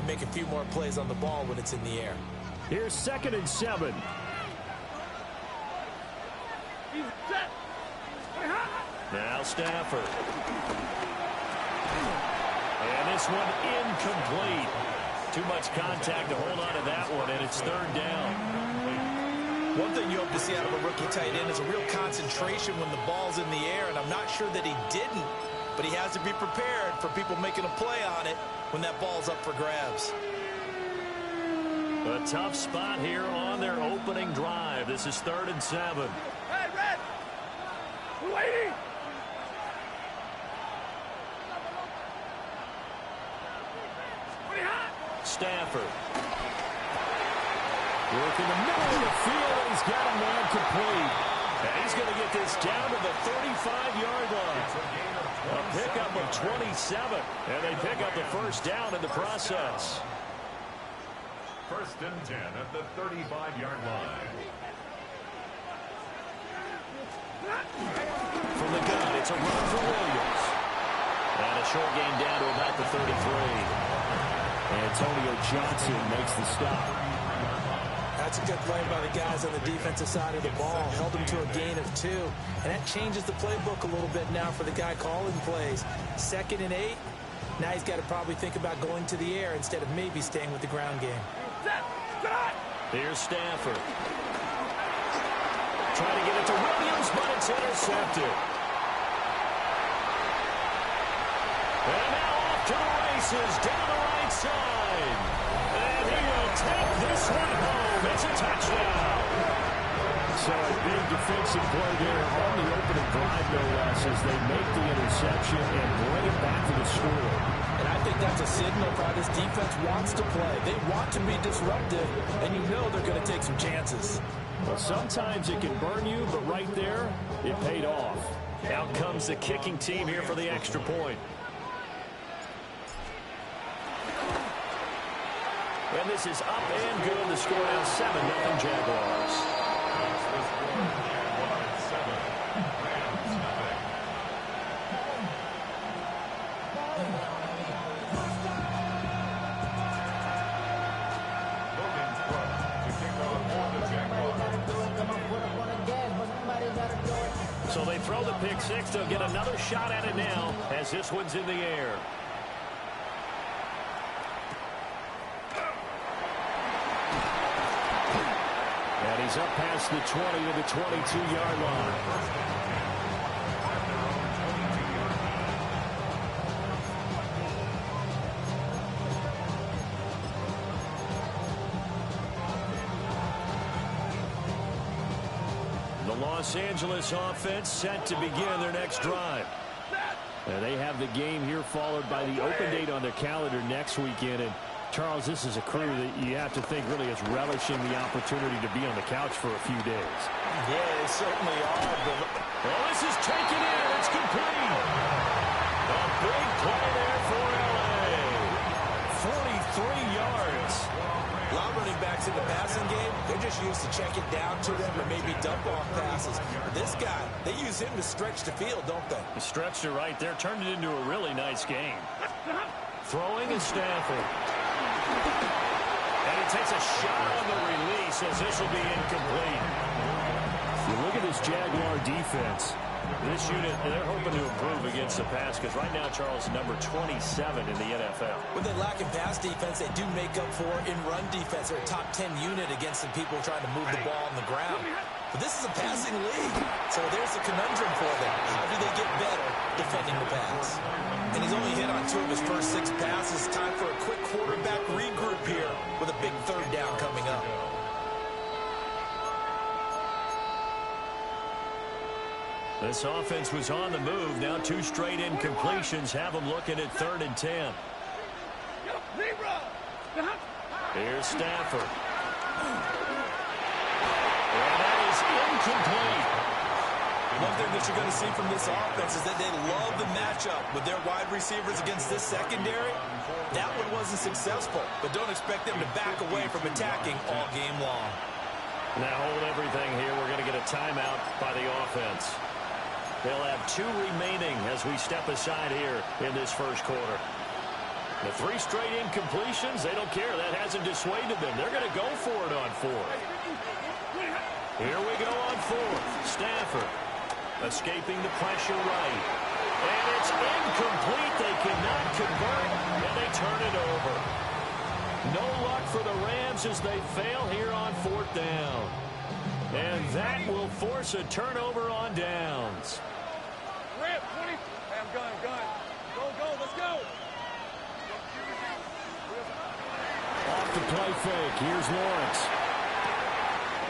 make a few more plays on the ball when it's in the air. Here's 2nd and 7. Now Stafford. And this one incomplete. Too much contact to hold on to that one, and it's 3rd down. One thing you hope to see out of a rookie tight end is a real concentration when the ball's in the air, and I'm not sure that he didn't, but he has to be prepared for people making a play on it when that ball's up for grabs. A tough spot here on their opening drive. This is 3rd and 7. Hey, Red! We're waiting! Stafford. Working the middle of the field, and he's got a man complete. And he's going to get this down to the 35-yard line. A pickup of 27, and they pick up the 1st down in the process. 1st and 10 at the 35-yard line. From the gun, it's a run for Williams. And a short gain down to about the 33. Antonio Johnson makes the stop. That's a good play by the guys on the defensive side of the ball. Held him to a gain of 2. And that changes the playbook a little bit now for the guy calling plays. 2nd and 8. Now he's got to probably think about going to the air instead of maybe staying with the ground game. Here's Stafford. Trying to get it to Williams, but it's intercepted. And now off to the races, down the right side. And he will take this one home. It's a touchdown. So a big defensive play there on the opening drive, no less, as they make the interception and bring it back to the score. And I think that's a signal for how this defense wants to play. They want to be disruptive, and you know they're going to take some chances. Well, sometimes it can burn you, but right there, it paid off. Out comes the kicking team here for the extra point. And this is up and good. The score now 7-0 Jaguars. So they throw the pick six. They'll get another shot at it now as this one's in the air. And he's up past the 20 to the 22-yard line. Los Angeles offense set to begin their next drive. And they have the game here followed by the open date on their calendar next weekend. And Charles, this is a crew that you have to think really is relishing the opportunity to be on the couch for a few days. Yeah, they certainly are. Well, this is taken in. It's complete. A big play there for L.A. 43 yards. A lot of running backs in the passing game, they're just used to check it down to them or maybe dump off passes. This guy, they use him to stretch the field, don't they? He stretched it right there, turned it into a really nice game. Throwing is Stafford. And he takes a shot on the release as this will be incomplete. You look at this Jaguar defense. This unit, they're hoping to improve against the pass because right now, Charles, number 27 in the NFL. When they lack in pass defense, they do make up for in run defense. They're a top 10 unit against some people trying to move the ball on the ground. But this is a passing league, so there's a conundrum for them. How do they get better defending the pass? And he's only hit on 2 of his first 6 passes. Time for a quick quarterback regroup here with a big 3rd down coming up. This offense was on the move. Now 2 straight incompletions have them looking at 3rd and 10. Here's Stafford. And that is incomplete. One thing that you're going to see from this offense is that they love the matchup with their wide receivers against this secondary. That one wasn't successful, but don't expect them to back away from attacking all game long. Now hold everything here. We're going to get a timeout by the offense. They'll have 2 remaining as we step aside here in this first quarter. The 3 straight incompletions, they don't care. That hasn't dissuaded them. They're going to go for it on 4th. Here we go on 4th. Stafford escaping the pressure right. And it's incomplete. They cannot convert, and they turn it over. No luck for the Rams as they fail here on 4th down. And that will force a turnover on downs. Rip, 20. Hey, I'm gun. Go, let's go. Off the play fake. Here's Lawrence.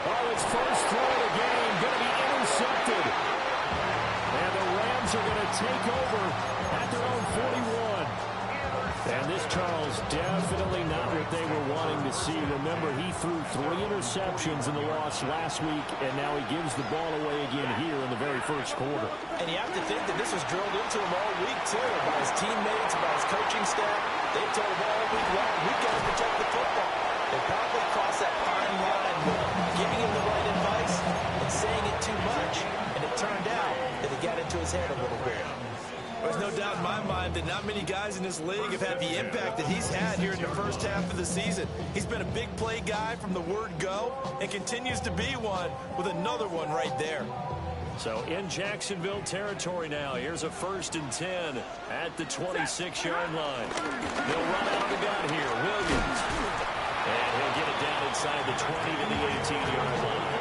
Oh, it's first throw of the game. Going to be intercepted. And the Rams are going to take over at their own 41. And this, Charles, definitely not what they were wanting to see. Remember, he threw 3 interceptions in the loss last week, and now he gives the ball away again here in the very first quarter. And you have to think that this was drilled into him all week, too, by his teammates, by his coaching staff. They've told him all week long, we've got to protect the football. They probably crossed that fine line with giving him the right advice and saying it too much, and it turned out that it got into his head a little bit. There's no doubt in my mind that not many guys in this league have had the impact that he's had here in the first half of the season. He's been a big play guy from the word go and continues to be one with another one right there. So in Jacksonville territory now, here's a 1st and 10 at the 26-yard line. They'll run out of the gun here. Williams. And he'll get it down inside the 20 to the 18-yard line.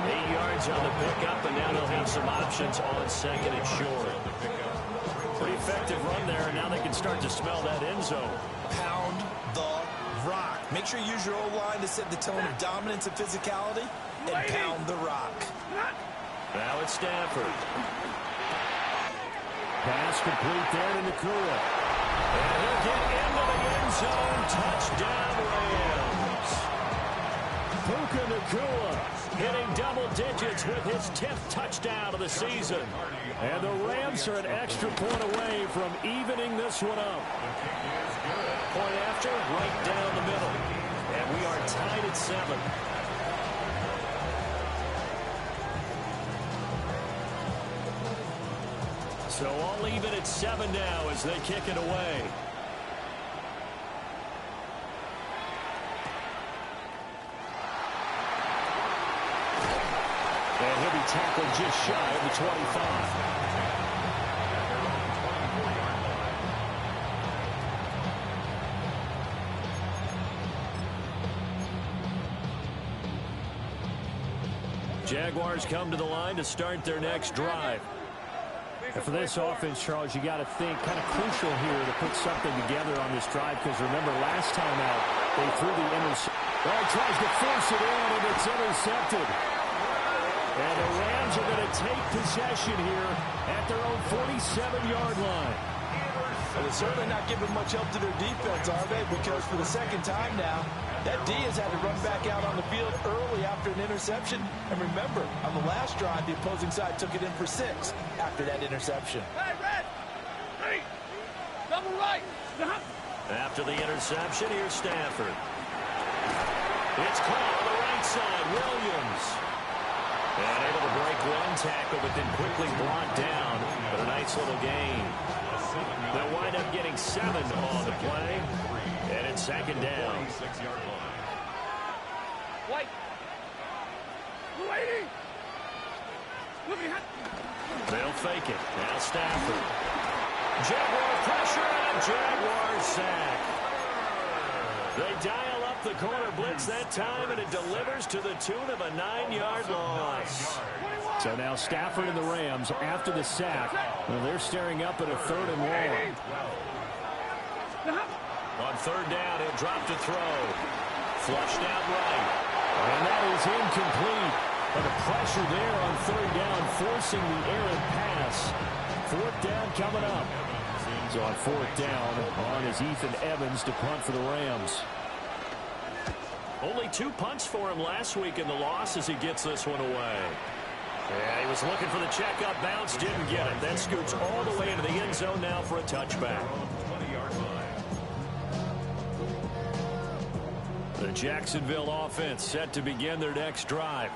8 yards on the pickup, and now they'll have some options on 2nd and short. Pretty effective run there, and now they can start to smell that end zone. Pound the rock. Make sure you use your O-line to set the tone of dominance and physicality, and pound the rock. Now it's Stafford. Pass complete there to Nakua. And he'll get into the end zone. Touchdown, Rams. Puka Nakua hitting double digits with his 10th touchdown of the season. And the Rams are an extra point away from evening this one up. Point after, right down the middle. And we are tied at 7. So all even at 7 now as they kick it away. And he'll be tackled just shy of the 25. Jaguars come to the line to start their next drive. And for this offense, Charles, you got to think kind of crucial here to put something together on this drive, because remember last time out they threw the interception. Well, tries to force it in, and it's intercepted. And the Rams are going to take possession here at their own 47-yard line. Well, they're certainly not giving much help to their defense, are they? Because for the second time now, that D has had to run back out on the field early after an interception. And remember, on the last drive, the opposing side took it in for 6 after that interception. Hey, red. Ready. Double right. After the interception, here's Stafford. It's caught on the right side. Williams. And able to break one tackle, but then quickly brought down. But a nice little gain. They'll wind up getting 7 on the play. And it's 2nd down. White. Waiting. They'll fake it. Now Stafford. Jaguar pressure and a Jaguar sack. They dial up the corner blitz that time, and it delivers to the tune of a 9-yard loss. So now Stafford and the Rams, after the sack, well, they're staring up at a 3rd and long. On 3rd down, he'll drop to throw. Flushed out right. And that is incomplete. But the pressure there on 3rd down, forcing the errant pass. 4th down coming up. So on 4th down, on is Ethan Evans to punt for the Rams. Only 2 punts for him last week in the loss as he gets this one away. Yeah, he was looking for the checkup bounce, didn't get it. That scoots all the way into the end zone now for a touchback. The Jacksonville offense set to begin their next drive.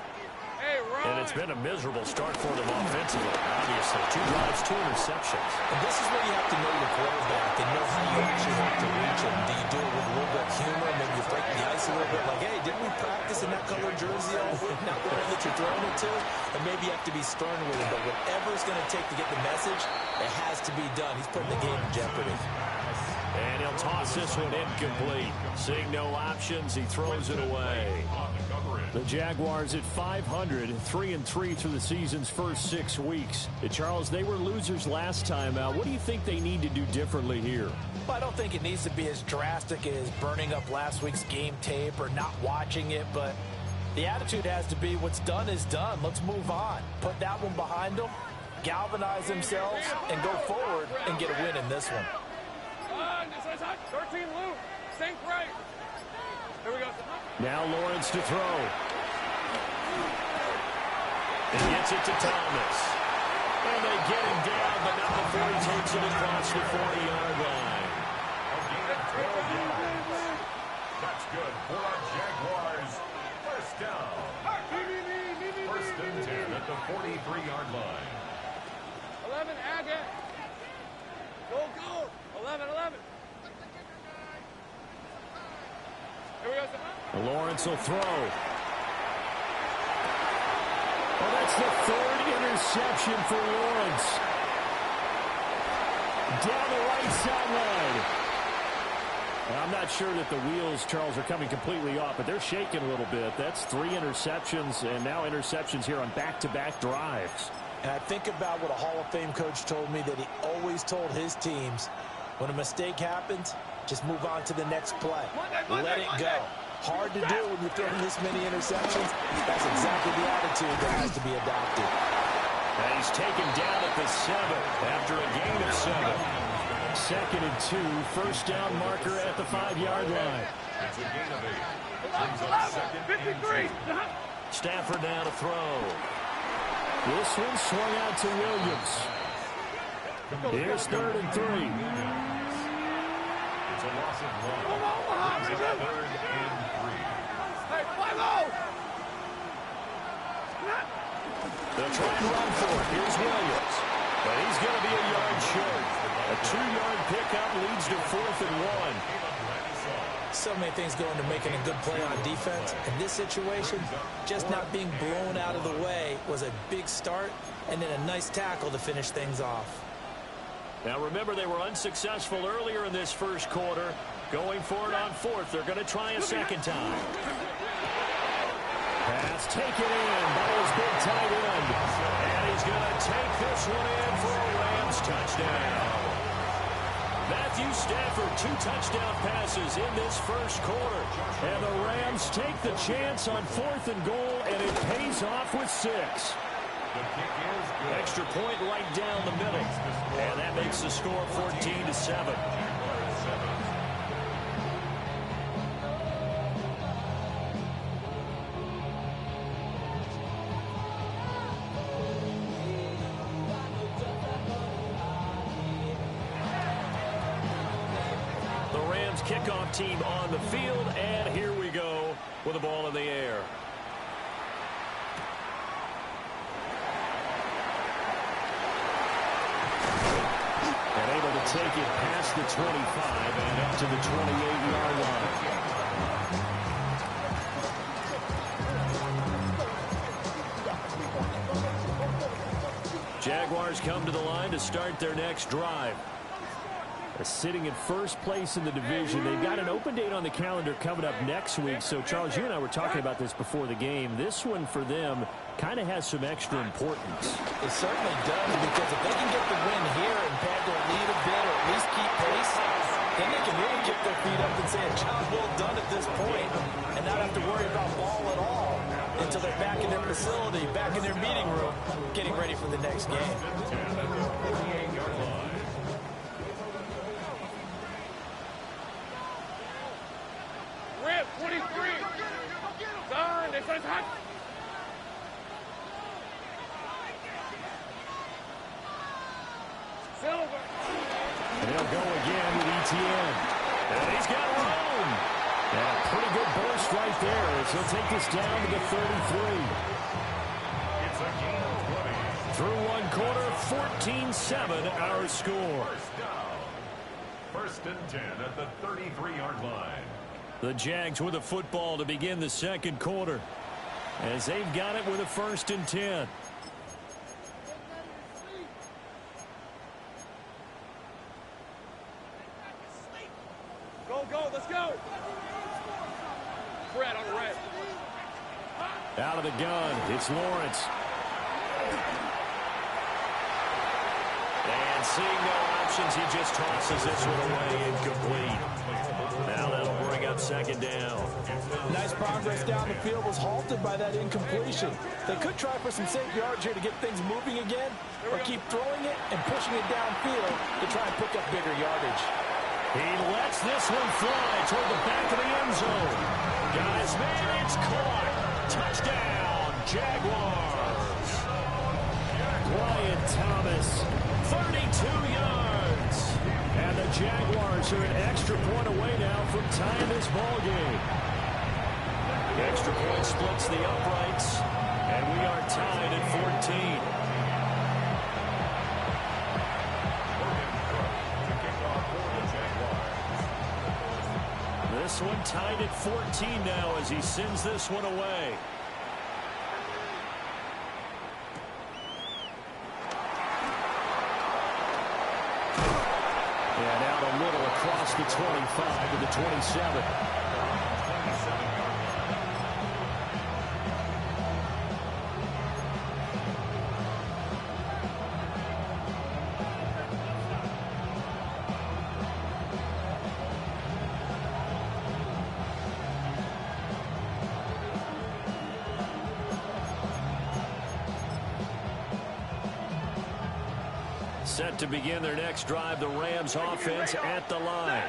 Hey, run. And it's been a miserable start for them offensively. Obviously, 2 drives, 2 interceptions. And this is where you have to know your quarterback and know how you actually have to reach him. Do you do it with a little bit of humor? Maybe you break the ice a little bit. Like, hey, didn't we practice in that color jersey all week? Not the way that you're throwing it to. And maybe you have to be stern with him. But whatever it's going to take to get the message, it has to be done. He's putting the game in jeopardy. And he'll toss this one incomplete. Seeing no options, he throws it away. The Jaguars at 500, 3-3 through the season's first 6 weeks. Charles, they were losers last time out. What do you think they need to do differently here? Well, I don't think it needs to be as drastic as burning up last week's game tape or not watching it, but the attitude has to be what's done is done. Let's move on. Put that one behind them, galvanize themselves, and go forward and get a win in this one. 13 loop. Sink right. Here we go. Now Lawrence to throw. And gets it to Thomas. And they get him down, but not before he takes it across the 40-yard line. That's good for our Jaguars. First down. First and 10 at the 43-yard line. 11, Agate. Go. 11. Here we go. Lawrence will throw. Oh, that's the 3rd interception for Lawrence. Down the right sideline. I'm not sure that the wheels, Charles, are coming completely off, but they're shaking a little bit. That's 3 interceptions, and now interceptions here on back-to-back drives. And I think about what a Hall of Fame coach told me that he always told his teams, when a mistake happens, just move on to the next play. Let it go. Hard to do when you're throwing this many interceptions. That's exactly the attitude that has to be adopted. And he's taken down at the 7 after a gain of 7. 2nd and 2, first down marker at the 5-yard line. It's a gain of 8. Brings up 2nd and 2. Stafford now to throw. This one swung out to Williams. Here's 3rd and 3. It's a loss of 1. Brings up 3rd and 3. Hey, 5-0. They'll try and run for it. Here's Williams. But he's going to be a yard short. A 2-yard pickup leads to 4th and 1. So many things go into making a good play on defense. In this situation, just not being blown out of the way was a big start, and then a nice tackle to finish things off. Now remember, they were unsuccessful earlier in this first quarter. Going for it on 4th. They're going to try a second time. Pass taken in by his big tight end. And he's going to take this one in for a Rams touchdown. Matthew Stafford, 2 touchdown passes in this first quarter. And the Rams take the chance on 4th and goal, and it pays off with 6. Extra point right down the middle. And that makes the score 14-7. The Rams kickoff team on the field, and here we go with the ball in the air. Take it past the 25 and up to the 28-yard line. Jaguars come to the line to start their next drive. Sitting in first place in the division. They've got an open date on the calendar coming up next week. So, Charles, you and I were talking about this before the game. This one for them kind of has some extra importance. It certainly does, because if they can get the win here and pad their lead a bit or at least keep pace, then they can really kick their feet up and say a job well done at this point and not have to worry about ball at all until they're back in their facility, back in their meeting room, getting ready for the next game. Rip, 23. Done. They said hot. Silver. And he'll go again with ETN. And he's got room. And a pretty good burst right there as he'll take this down to the 33. 14-7 our score. First and 10 at the 33-yard line. The Jags with a football to begin the second quarter, as they've got it with a 1st and 10. Go, let's go. Fred on the red. Out of the gun, it's Lawrence. And seeing no options, he just tosses this one away incomplete. Now that'll bring up 2nd down. Nice progress down the field was halted by that incompletion. They could try for some safe yards here to get things moving again, or keep throwing it and pushing it downfield to try and pick up bigger yardage. He lets this one fly toward the back of the end zone. Guys, man, it's caught. Touchdown, Jaguars. Wyatt Thomas, 32 yards. And the Jaguars are an extra point away now from tying this ball game. The extra point splits the uprights, and we are tied at 14. This one tied at 14 now as he sends this one away. And out a little across the 25 to the 27. Set to begin their next drive, the Rams offense at the line.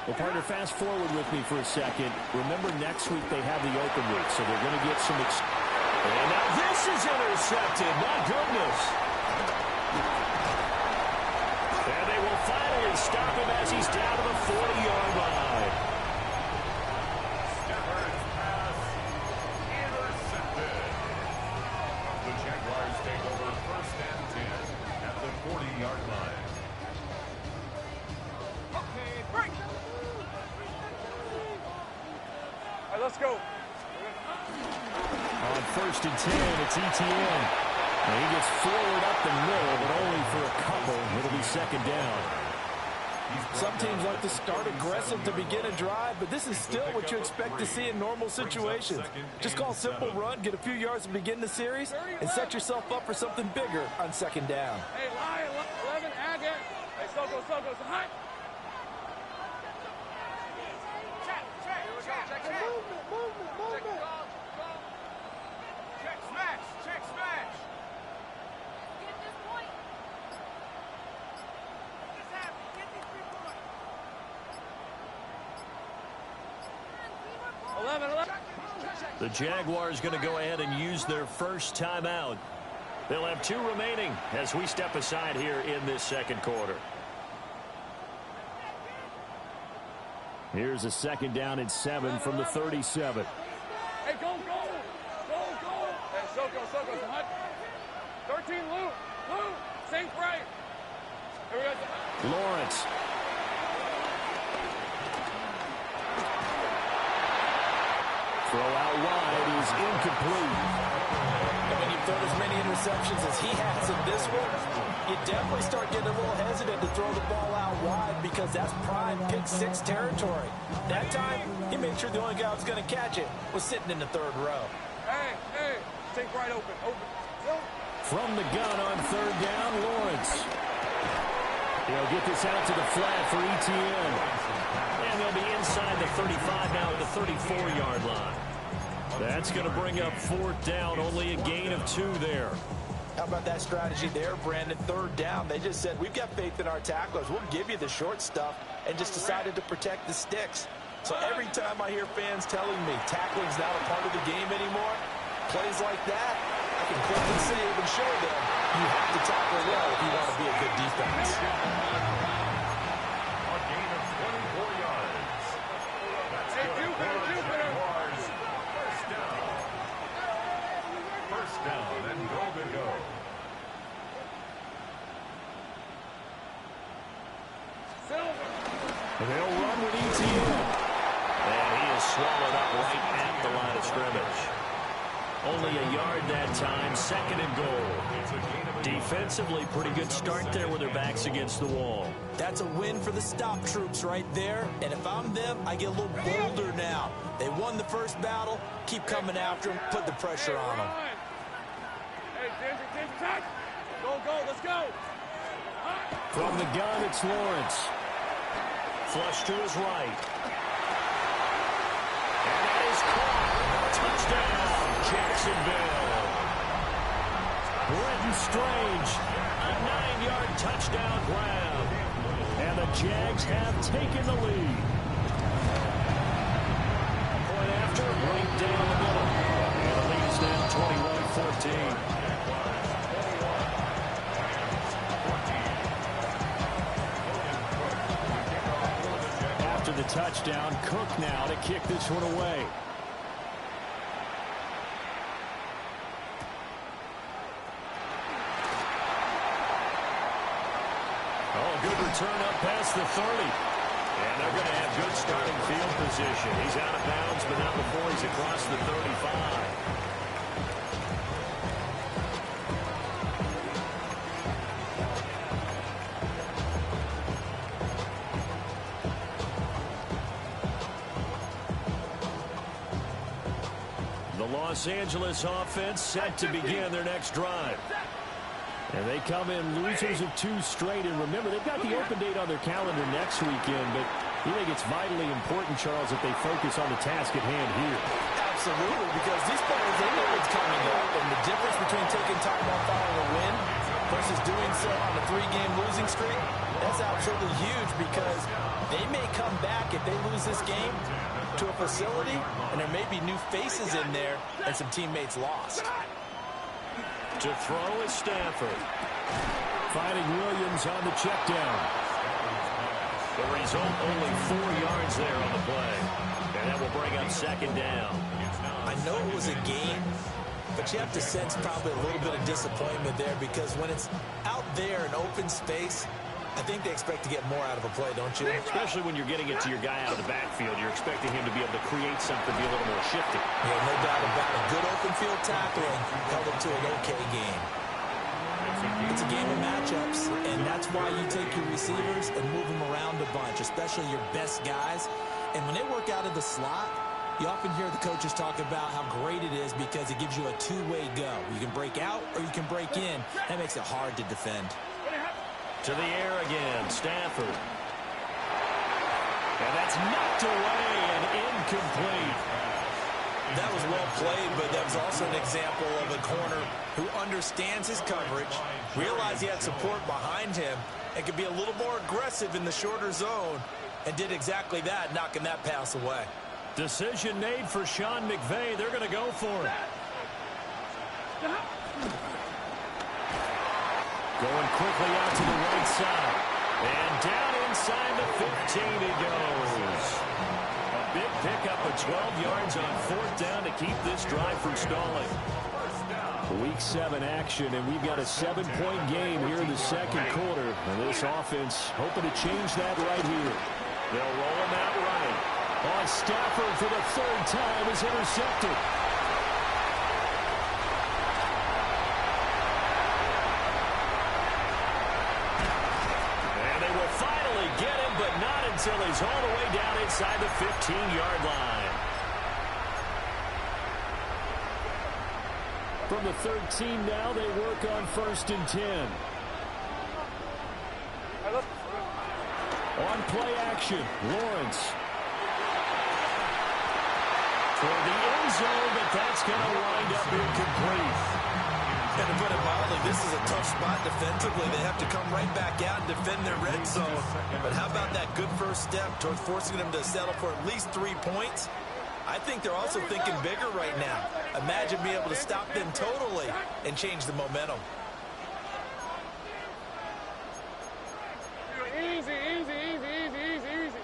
Well, partner, fast forward with me for a second. Remember, next week they have the open week, so they're going to get some... And now this is intercepted. My goodness. And they will finally stop him as he's down to the 40-yard line. Stafford's pass intercepted. The Jaguars take over 1st and 10 at the 40-yard line. Okay, break. All right, let's go. On 1st and 10, it's ETN. And he gets forward up the middle, but only for a couple. It'll be 2nd down. Some teams like to start aggressive to begin a drive, but this is still what you expect to see in normal situations. Just call a simple run, get a few yards to begin the series, and set yourself up for something bigger on 2nd down. Hey, Lion, 11, Agate. Hey, Soko, it's hot. Check. Movement. Check, smash. Get this point. Get these 3 points. 11. The Jaguars going to go ahead and use their first timeout. They'll have 2 remaining as we step aside here in this second quarter. Here's a 2nd down and 7 from the 37. Hey, go. Hey, Soko's hot. 13, Lou, safe right. Here we go. Lawrence. Throw out wide is incomplete. And when you've thrown as many interceptions as he has in this one, you definitely start getting a little hesitant to throw the ball out wide because that's prime pick-6 territory. That time, he made sure the only guy who was going to catch it was sitting in the 3rd row. Hey, safe right open. From the gun on 3rd down, Lawrence. He'll get this out to the flat for ETN. And they'll be inside the 35 now at the 34-yard line. That's going to bring up 4th down, only a gain of 2 there. How about that strategy there, Brandon? 3rd down, they just said, we've got faith in our tacklers. We'll give you the short stuff, and just decided to protect the sticks. So every time I hear fans telling me tackling's not a part of the game anymore, plays like that, I can quickly save and show them you have to tackle well if you want to be a good defense. A gain of 24 yards. That's good. Jaguars, 1st down. 1st down and goal to go. that time. 2nd and goal. Defensively, pretty good start there with their backs against the wall. That's a win for the stop troops right there. And if I'm them, I get a little bolder now. They won the first battle. Keep coming after them. Put the pressure on them. Hey, Ginger, go, let's go. From the gun, it's Lawrence. Flush to his right. And that is caught. Touchdown, Jacksonville. Brenton Strange, a 9-yard touchdown grab. And the Jags have taken the lead. Point after, right down the middle. And the lead is now 21-14. After the touchdown, Cook now to kick this one away. Good return up past the 30. And they're going to have good starting field position. He's out of bounds, but not before he's across the 35. The Los Angeles offense set to begin their next drive. And they come in losers of 2 straight. And remember, they've got the open date on their calendar next weekend. But you think it's vitally important, Charles, that they focus on the task at hand here. Absolutely, because these players, they know what's coming up. And the difference between taking time off following a win versus doing so on a 3-game losing streak, that's absolutely huge because they may come back if they lose this game to a facility, and there may be new faces in there and some teammates lost. To throw is Stafford. Finding Williams on the check down. The result, only 4 yards there on the play. And that will bring up 2nd down. I know it was a game, but you have to sense probably a little bit of disappointment there because when it's out there in open space, I think they expect to get more out of a play, don't you? Especially when you're getting it to your guy out of the backfield. You're expecting him to be able to create something, be a little more shifty. Yeah, no doubt about it. Good open field tackling held him to an okay game. It's a game of matchups, and that's why you take your receivers and move them around a bunch, especially your best guys. And when they work out of the slot, you often hear the coaches talk about how great it is because it gives you a two-way go. You can break out or you can break in. That makes it hard to defend. To the air again, Stafford. And that's knocked away and incomplete. That was well played, but that was also an example of a corner who understands his coverage, realized he had support behind him, and could be a little more aggressive in the shorter zone, and did exactly that, knocking that pass away. Decision made for Sean McVay. They're going to go for it. Going quickly out to the right side. And down inside the 15 he goes. A big pickup of 12 yards on 4th down to keep this drive from stalling. Week 7 action, and we've got a 7-point game here in the 2nd quarter. And this offense hoping to change that right here. They'll roll him out right. Stafford for the 3rd time is intercepted. Until he's all the way down inside the 15-yard line. From the 13 now, they work on 1st and 10. On play action, Lawrence. For the end zone, but that's going to wind up incomplete. And to put it mildly, this is a tough spot defensively. They have to come right back out and defend their red zone. But how about that good first step towards forcing them to settle for at least 3 points? I think they're also thinking bigger right now. Imagine being able to stop them totally and change the momentum. Easy, easy, easy, easy, easy, easy.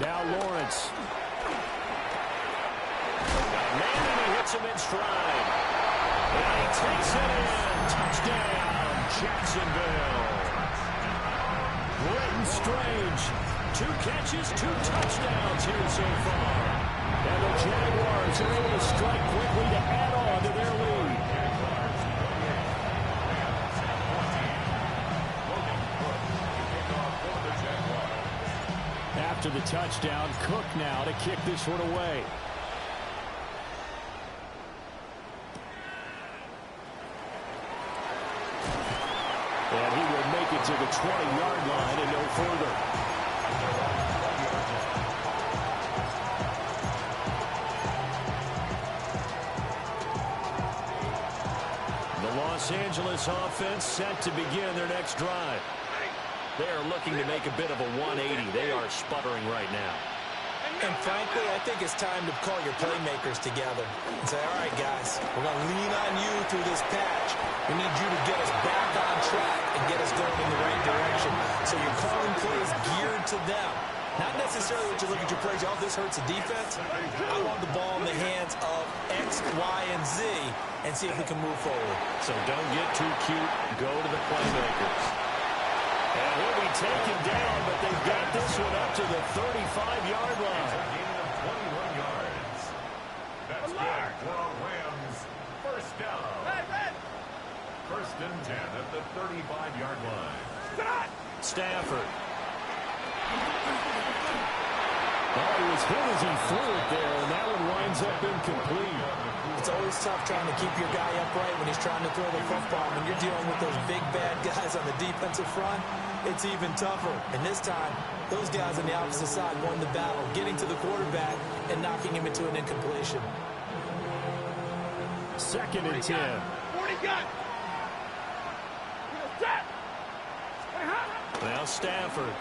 Now Lawrence. Man, and he hits him in stride. And he takes it in. Touchdown, Jacksonville. Brenton Strange. 2 catches, 2 touchdowns here so far. And the Jaguars are able to strike quickly to add on to their lead. after the touchdown. Cook now to kick this one away. And he will make it to the 20-yard line and no further. The Los Angeles offense set to begin their next drive. They are looking to make a bit of a 180. They are sputtering right now. And frankly, I think it's time to call your playmakers together and say, all right, guys, we're going to lean on you through this patch. We need you to get us back on track and get us going in the right direction. So you're calling plays geared to them. Not necessarily that you look at your plays, oh, this hurts the defense. I want the ball in the hands of X, Y, and Z and see if we can move forward. So don't get too cute. Go to the playmakers. And he'll be taken down, but they've got this one up to the 35-yard line. A gain of 21 yards. That's good for our Rams. First down. First and 10 at the 35-yard line. Stafford. Oh, he was hit as he threw it there, and that one winds up incomplete. It's always tough trying to keep your guy upright when he's trying to throw the football. When you're dealing with those big, bad guys on the defensive front, it's even tougher. And this time, those guys on the opposite side won the battle, getting to the quarterback and knocking him into an incompletion. Second and 10. 40 gun. Now Stafford.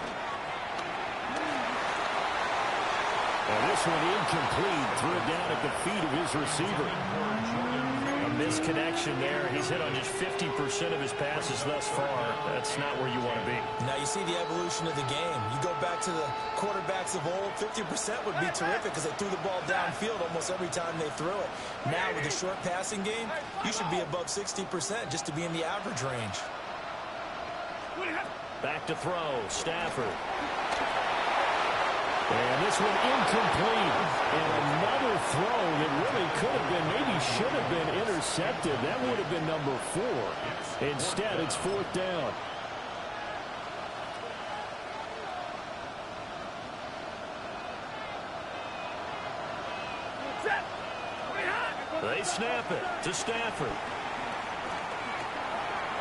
And this one incomplete. Threw it down at the feet of his receiver. A misconnection there. He's hit on just 50% of his passes thus far. That's not where you want to be. Now you see the evolution of the game. You go back to the quarterbacks of old, 50% would be terrific because they threw the ball downfield almost every time they threw it. Now with the short passing game, you should be above 60% just to be in the average range. Back to throw. Stafford. And this one incomplete. And another throw that really could have been, maybe should have been intercepted. That would have been number 4. Instead, it's fourth down. They snap it to Stafford.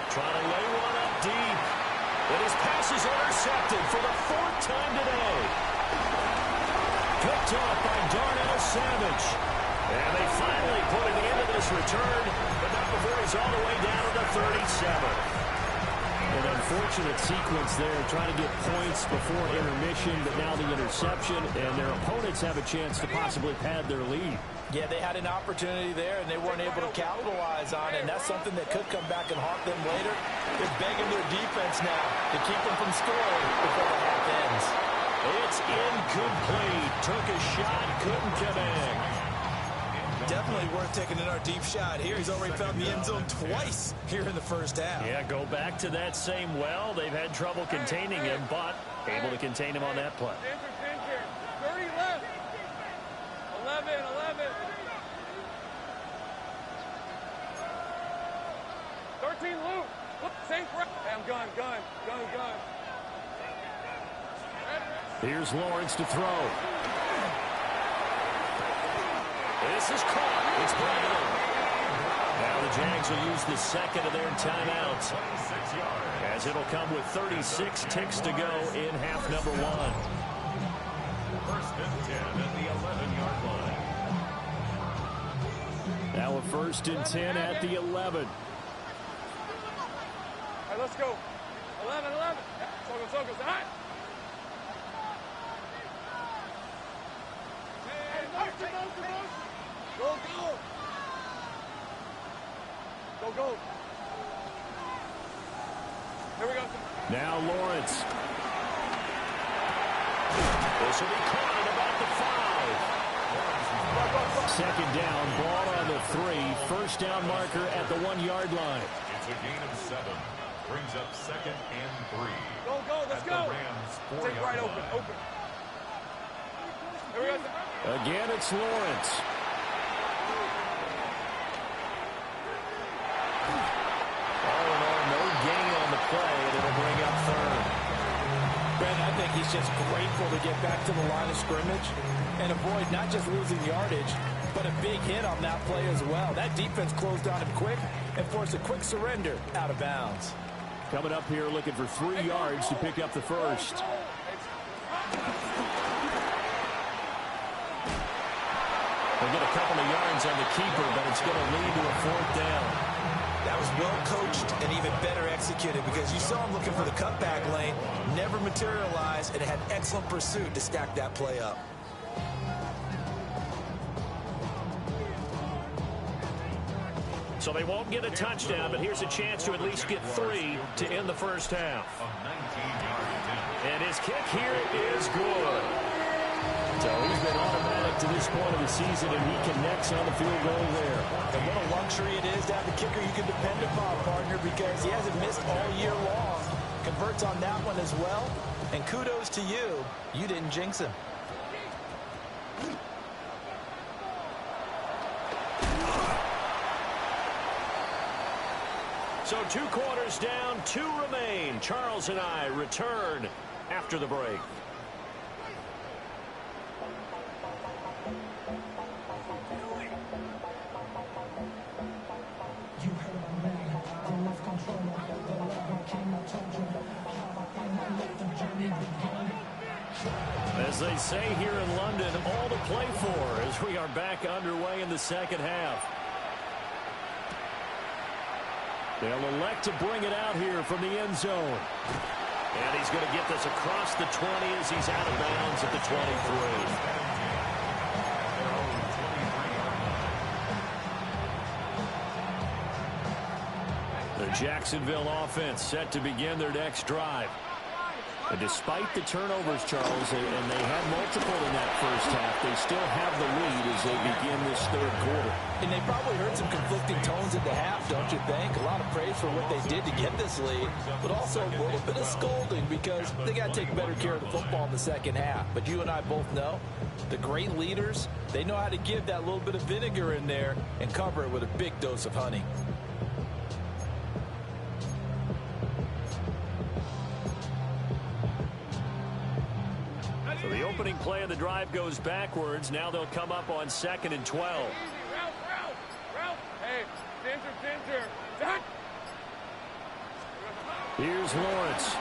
Trying to lay one up deep. And his pass is intercepted for the 4th time today. Picked off by Darnell Savage. And they finally put an end to this return, but not before he's all the way down to the 37. An unfortunate sequence there, trying to get points before intermission, but now the interception, and their opponents have a chance to possibly pad their lead. Yeah, they had an opportunity there, and they weren't able to capitalize on it, and that's something that could come back and haunt them later. They're begging their defense now to keep them from scoring before the half ends. It's incomplete. Took a shot, couldn't connect. Definitely worth taking in our deep shot here. He's already found the end zone twice here in the first half. Yeah, go back to that same well. They've had trouble containing him, but able to contain him on that play. 30 left. 11. 13 loop. Same crap. Hey, I'm gun. Here's Lawrence to throw. This is caught. It's Brown. Now the Jags will use the second of their timeouts, as it'll come with 36 ticks to go in half number 1. First and 10 at the 11-yard line. Now a first and 10 at the 11. All right, let's go. 11. Socos. All right. Go. Here we go. Now Lawrence. This will be caught at about the 5. Second down, ball on the 3. First down marker at the 1-yard line. It's a gain of 7. Brings up second and 3. Go. Let's go. The Rams 4-yard Take right line. open. Here we go. Again, it's Lawrence. Play, and it'll bring up third. Brent, I think he's just grateful to get back to the line of scrimmage and avoid not just losing yardage, but a big hit on that play as well. That defense closed on him quick and forced a quick surrender out of bounds. Coming up here looking for 3 yards to pick up the first. They'll get a couple of yards on the keeper, but it's going to lead to a 4th down. That was well coached and even better executed because you saw him looking for the cutback lane, never materialized, and had excellent pursuit to stack that play up. So they won't get a touchdown, but here's a chance to at least get 3 to end the first half. And his kick here is good. So he's been automatic to this point of the season, and he connects on the field goal there. And what a luxury it is to have a kicker you can depend upon, partner, because he hasn't missed all year long. Converts on that one as well. And kudos to you. You didn't jinx him. So 2 quarters down, 2 remain. Charles and I return after the break. As they say here in London, all to play for as we are back underway in the second half. They'll elect to bring it out here from the end zone. And he's going to get this across the 20 as he's out of bounds at the 23. The Jacksonville offense set to begin their next drive. And despite the turnovers, Charles, and they had multiple in that first half, they still have the lead as they begin this 3rd quarter. And they probably heard some conflicting tones at the half, don't you think? A lot of praise for what they did to get this lead, but also a little bit of scolding because they got to take better care of the football in the second half. But you and I both know the great leaders, they know how to give that little bit of vinegar in there and cover it with a big dose of honey. So the opening play of the drive goes backwards. Now they'll come up on 2nd and 12. Route. Hey, danger. Here's Lawrence.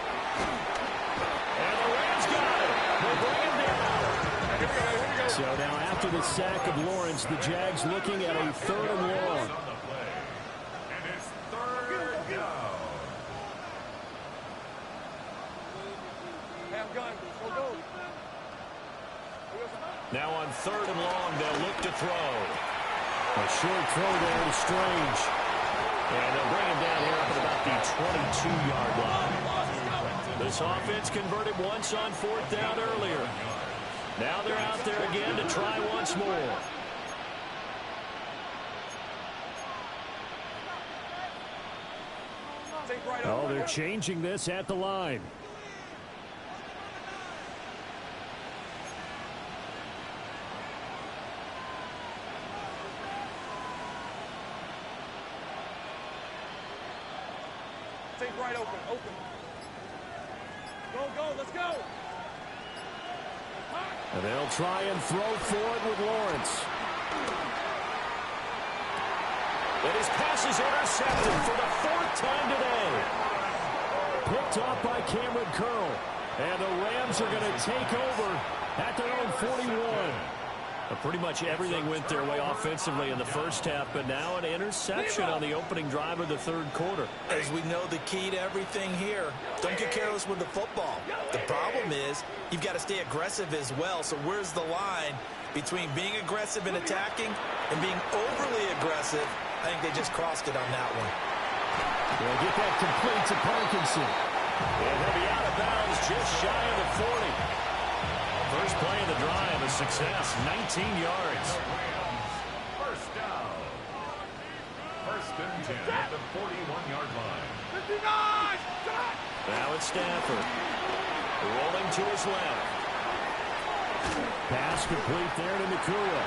And the Rams got it. They bring him down. Here we go. So now after the sack of Lawrence, the Jags looking at a 3rd and long. And it's 3rd down. Hey, I'm going. Go. Now on 3rd and long, they'll look to throw. A short throw there to Strange. And they'll bring him down here up at about the 22-yard line. This offense converted once on 4th down earlier. Now they're out there again to try once more. Oh, they're changing this at the line. Take right open. Go, let's go. And they'll try and throw forward with Lawrence. And his pass is intercepted for the 4th time today. Picked off by Cameron Curl. And the Rams are going to take over at their own 41. Pretty much everything went their way offensively in the first half, but now an interception on the opening drive of the 3rd quarter. As we know, the key to everything here, don't get careless with the football. The problem is you've got to stay aggressive as well. So where's the line between being aggressive and attacking and being overly aggressive? I think they just crossed it on that one. They'll get that complete to Parkinson. And he'll be out of bounds just shy of the 40. First play of the drive, a success, 19 yards. First down. 1st and 10 at the 41-yard line. 59! Now it's Stafford. Rolling to his left. Pass complete there to Nakua.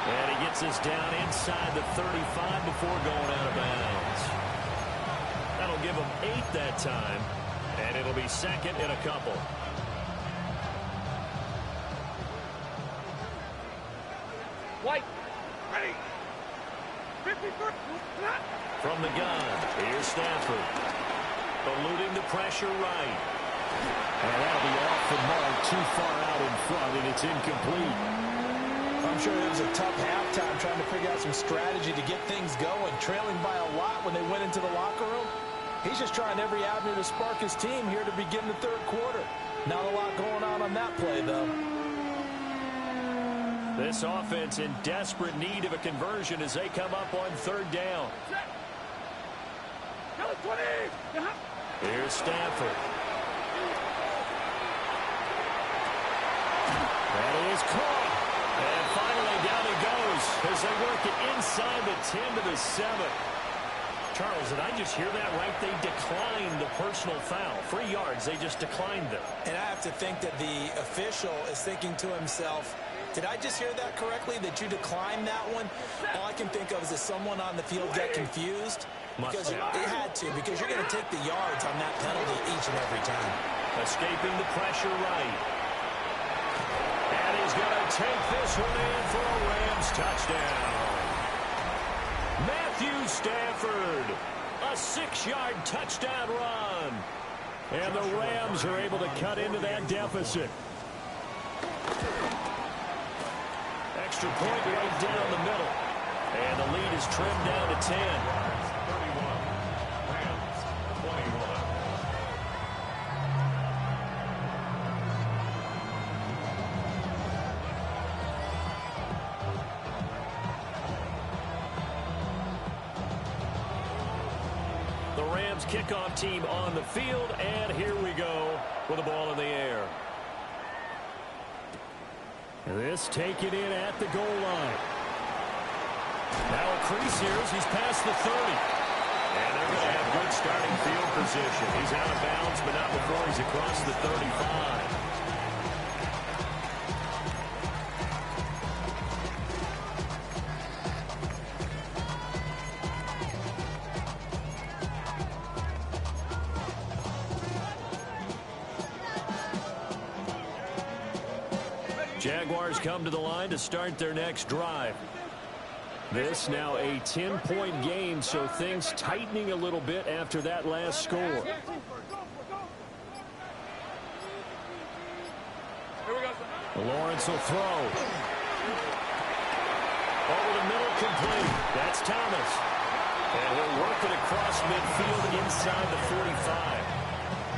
And he gets us down inside the 35 before going out of bounds. That'll give him 8 that time. And it'll be 2nd and a couple. White. Ready. 53. From the gun, here's Stafford. Eluding the pressure right. And that'll be off the mark, too far out in front, and it's incomplete. I'm sure it was a tough halftime trying to figure out some strategy to get things going, trailing by a lot when they went into the locker room. He's just trying every avenue to spark his team here to begin the third quarter. Not a lot going on that play, though. This offense in desperate need of a conversion as they come up on third down. Here's Stafford. That is caught. And finally down he goes as they work it inside the 10 to the 7. Charles, did I just hear that right? They declined the personal foul. 3 yards, they just declined them. And I have to think that the official is thinking to himself, did I just hear that correctly, that you declined that one? All I can think of is that someone on the field got confused. Because it had to, because you're going to take the yards on that penalty each and every time. Escaping the pressure right. And he's going to take this one in for a Rams touchdown. Matthew Stafford, a 6-yard touchdown run. And the Rams are able to cut into that deficit. Extra point right down the middle. And the lead is trimmed down to 10. 31. Rams 21. The Rams kickoff team on the field, and here we go with the ball in the air. This taken in at the goal line. Now a crease here as he's past the 30. And they're going to have good starting field position. He's out of bounds, but not before he's across the 35. Jaguars come to the line to start their next drive. This now a 10-point game, so things tightening a little bit after that last score. Here we go. Lawrence will throw. Over the middle, complete. That's Thomas. And he'll work it across midfield inside the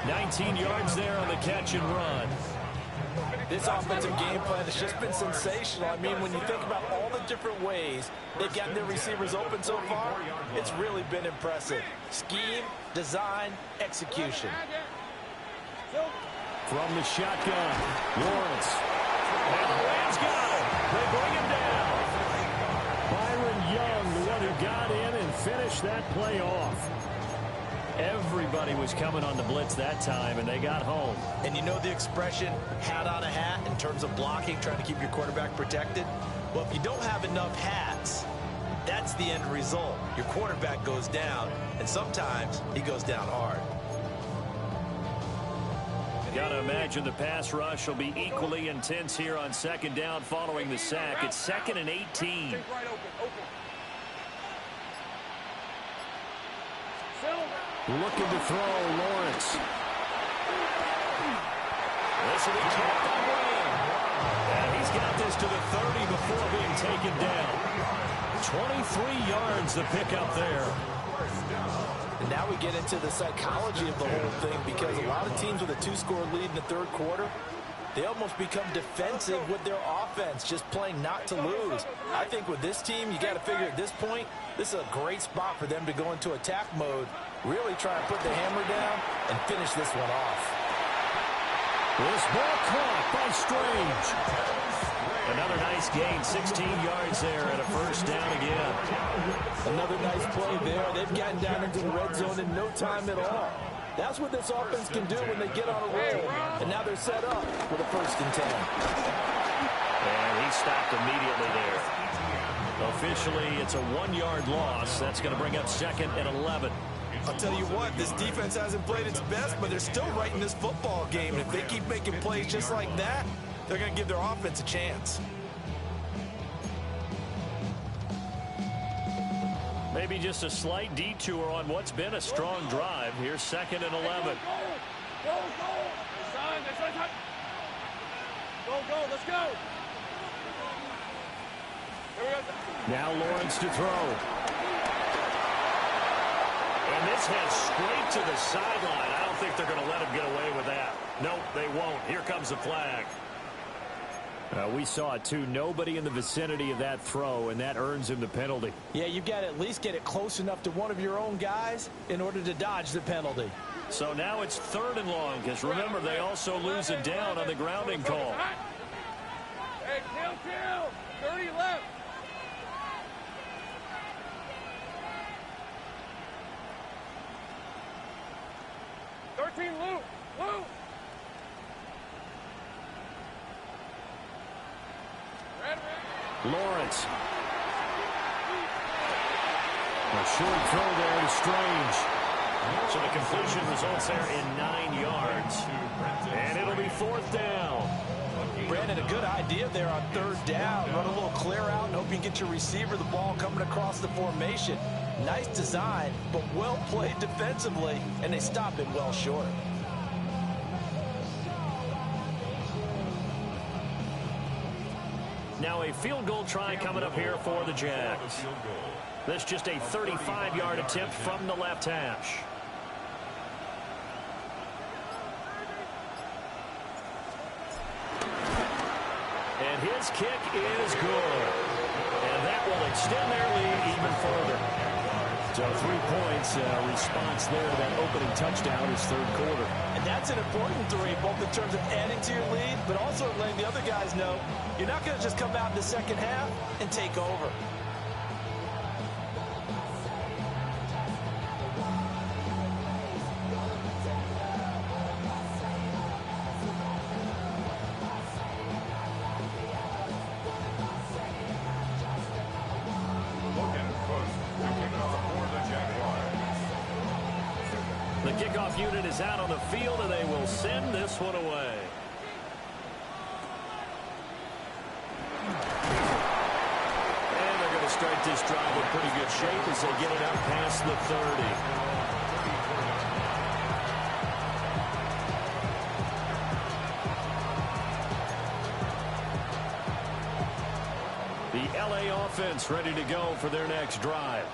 45. 19 yards there on the catch and run. This offensive game plan has just been sensational. I mean, when you think about all the different ways they've gotten their receivers open so far, it's really been impressive. Scheme, design, execution. From the shotgun, Lawrence. And the Rams got him. They bring him down. Byron Young, the one who got in and finished that play off. Everybody was coming on the blitz that time, and they got home. And you know the expression, hat on a hat, in terms of blocking, trying to keep your quarterback protected? Well, if you don't have enough hats, that's the end result. Your quarterback goes down, and sometimes he goes down hard. Got to imagine the pass rush will be equally intense here on second down following the sack. It's 2nd and 18. Looking to throw, Lawrence. This will be caught by Wayne. And he's got this to the 30 before being taken down. 23 yards the pickup there. And now we get into the psychology of the whole thing, because a lot of teams with a 2-score lead in the third quarter, they almost become defensive with their offense, just playing not to lose. I think with this team, you got to figure at this point, this is a great spot for them to go into attack mode, really try to put the hammer down and finish this one off. This ball caught by Strange. Another nice gain, 16 yards there and a first down again. Another nice play there. They've gotten down into the red zone in no time at all. That's what this offense can do when they get on a roll. And now they're set up with a 1st and 10. And he stopped immediately there. Officially, it's a 1-yard loss. That's going to bring up 2nd and 11. I'll tell you what, this defense hasn't played its best, but they're still right in this football game. And if they keep making plays just like that, they're going to give their offense a chance. Maybe just a slight detour on what's been a strong drive. Here's 2nd and 11. Go, let's go. Now Lawrence to throw. And this heads straight to the sideline. I don't think they're going to let him get away with that. Nope, they won't. Here comes the flag. We saw it, too. Nobody in the vicinity of that throw, and that earns him the penalty. Yeah, you've got to at least get it close enough to one of your own guys in order to dodge the penalty. So now it's 3rd and long, because remember, they also lose it down on the grounding call. Hey, chill. 30 left. Luke. Lawrence. A short throw there to Strange. So the completion results there in 9 yards. And it'll be 4th down. Brandon, a good idea there on 3rd down. Run a little clear out and hope you can get your receiver the ball coming across the formation. Nice design, but well played defensively, and they stop it well short. Now a field goal try coming up here for the Jags. This just a 35-yard attempt from the left hash. And his kick is good. And that will extend their lead even further. So 3 points response there to that opening touchdown is 3rd quarter. And that's an important 3, both in terms of adding to your lead, but also letting the other guys know you're not going to just come out in the second half and take over. The kickoff unit is out on the field, and they will send this one away. And they're going to start this drive in pretty good shape as they get it out past the 30. The LA offense ready to go for their next drive.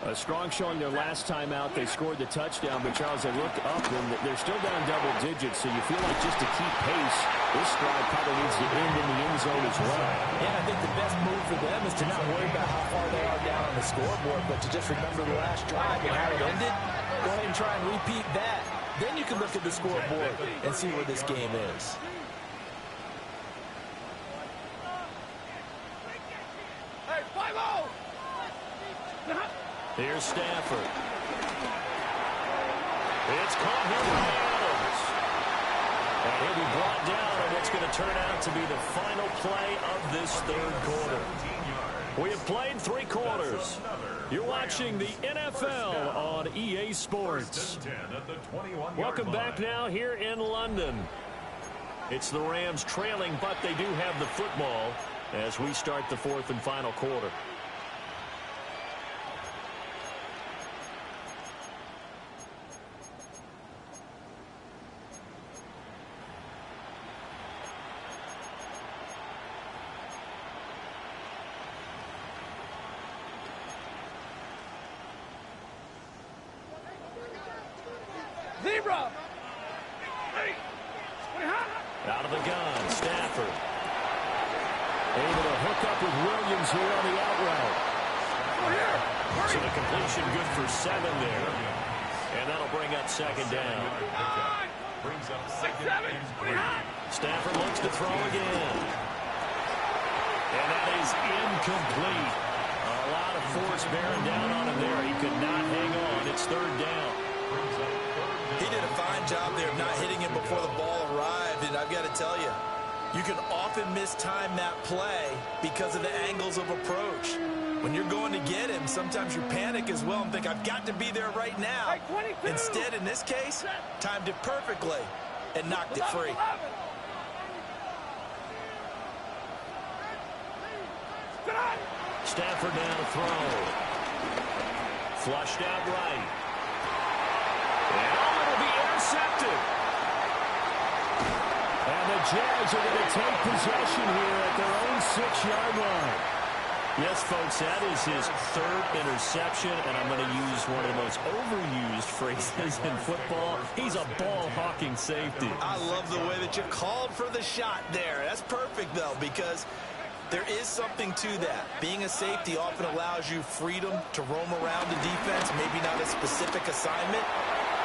A strong showing their last time out. They scored the touchdown, but Charles, I look up and they're still down double digits, so you feel like just to keep pace, this drive probably needs to end in the end zone as well. Yeah, I think the best move for them is to not worry about how far they are down on the scoreboard, but to just remember the last drive and how it ended. Go ahead and try and repeat that. Then you can look at the scoreboard and see where this game is. Hey, 5-0! Here's Stafford. It's caught here by Adams. And he'll be brought down on what's going to turn out to be the final play of this 3rd quarter. We have played 3 quarters. You're watching the NFL on EA Sports. Welcome back now here in London. It's the Rams trailing, but they do have the football as we start the 4th and final quarter. Zebra! Out of the gun, Stafford. Able to hook up with Williams here on the out route. So the completion good for 7 there. And that'll bring up 2nd down. Brings up 2nd and 3. Stafford looks to throw again. And that is incomplete. A lot of force bearing down on him there. He could not hang on. It's 3rd down. He did a fine job there of not hitting him before the ball arrived, and I've got to tell you, you can often mistime that play because of the angles of approach. When you're going to get him, sometimes you panic as well and think, I've got to be there right now. Instead, in this case, timed it perfectly and knocked it free. Stafford now to throw. Flushed out right. And it'll be intercepted. And the Jags are going to take possession here at their own 6-yard line. Yes, folks, that is his 3rd interception, and I'm going to use one of the most overused phrases in football. He's a ball-hawking safety. I love the way that you called for the shot there. That's perfect, though, because there is something to that. Being a safety often allows you freedom to roam around the defense, maybe not a specific assignment.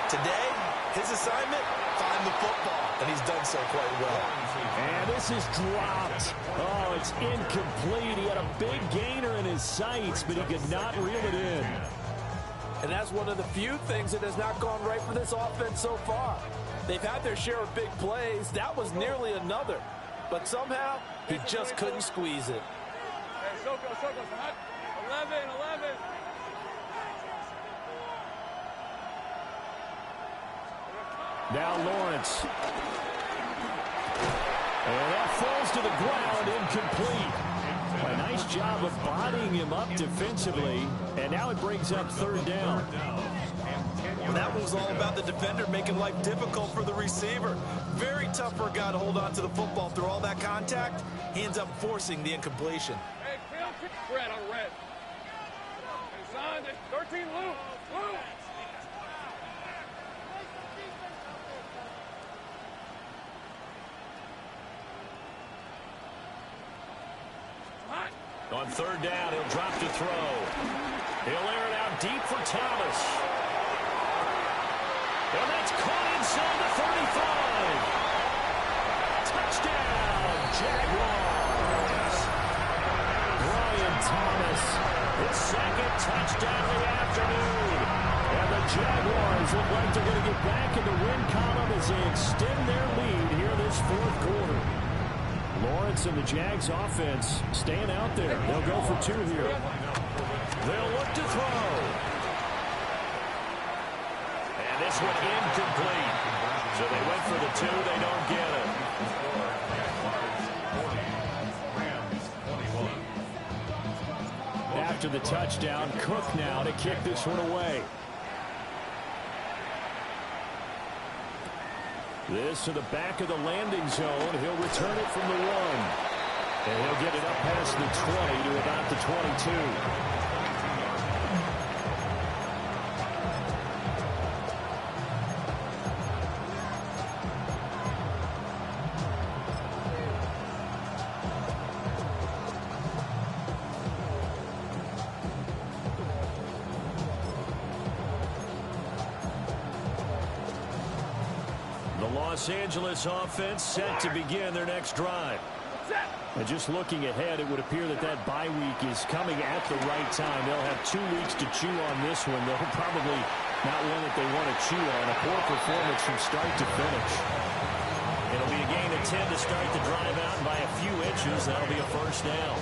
Today, his assignment, find the football, and he's done so quite well. And this is dropped. Oh, it's incomplete. He had a big gainer in his sights, but he could not reel it in. And that's one of the few things that has not gone right for this offense so far. They've had their share of big plays. That was nearly another. But somehow, he just couldn't squeeze it. Hey, Soko, hot. 11. Now Lawrence. And that falls to the ground, incomplete. A nice job of bodying him up defensively, and now it brings up 3rd down. Well, that was all about the defender making life difficult for the receiver. Very tough for a guy to hold on to the football through all that contact. He ends up forcing the incompletion. Hey, kill. Red on red. Inside, 13, Luke. On 3rd down, he'll drop to throw. He'll air it out deep for Thomas. And that's caught inside the 35. Touchdown, Jaguars. Brian Thomas, his 2nd touchdown of the afternoon. And the Jaguars look like they're going to get back in the win column as they extend their lead here this 4th quarter. Lawrence and the Jags offense staying out there. They'll go for 2 here. They'll look to throw. And this one incomplete. So they went for the 2. They don't get it. After the touchdown, Cook now to kick this one away. This to the back of the landing zone. He'll return it from the 1. And he'll get it up past the 20 to about the 22. Los Angeles offense set to begin their next drive. And just looking ahead, it would appear that that bye week is coming at the right time. They'll have 2 weeks to chew on this one. They'll probably not one that they want to chew on. A poor performance from start to finish. It'll be a gain of 10 to start the drive out, and by a few inches, that'll be a 1st down.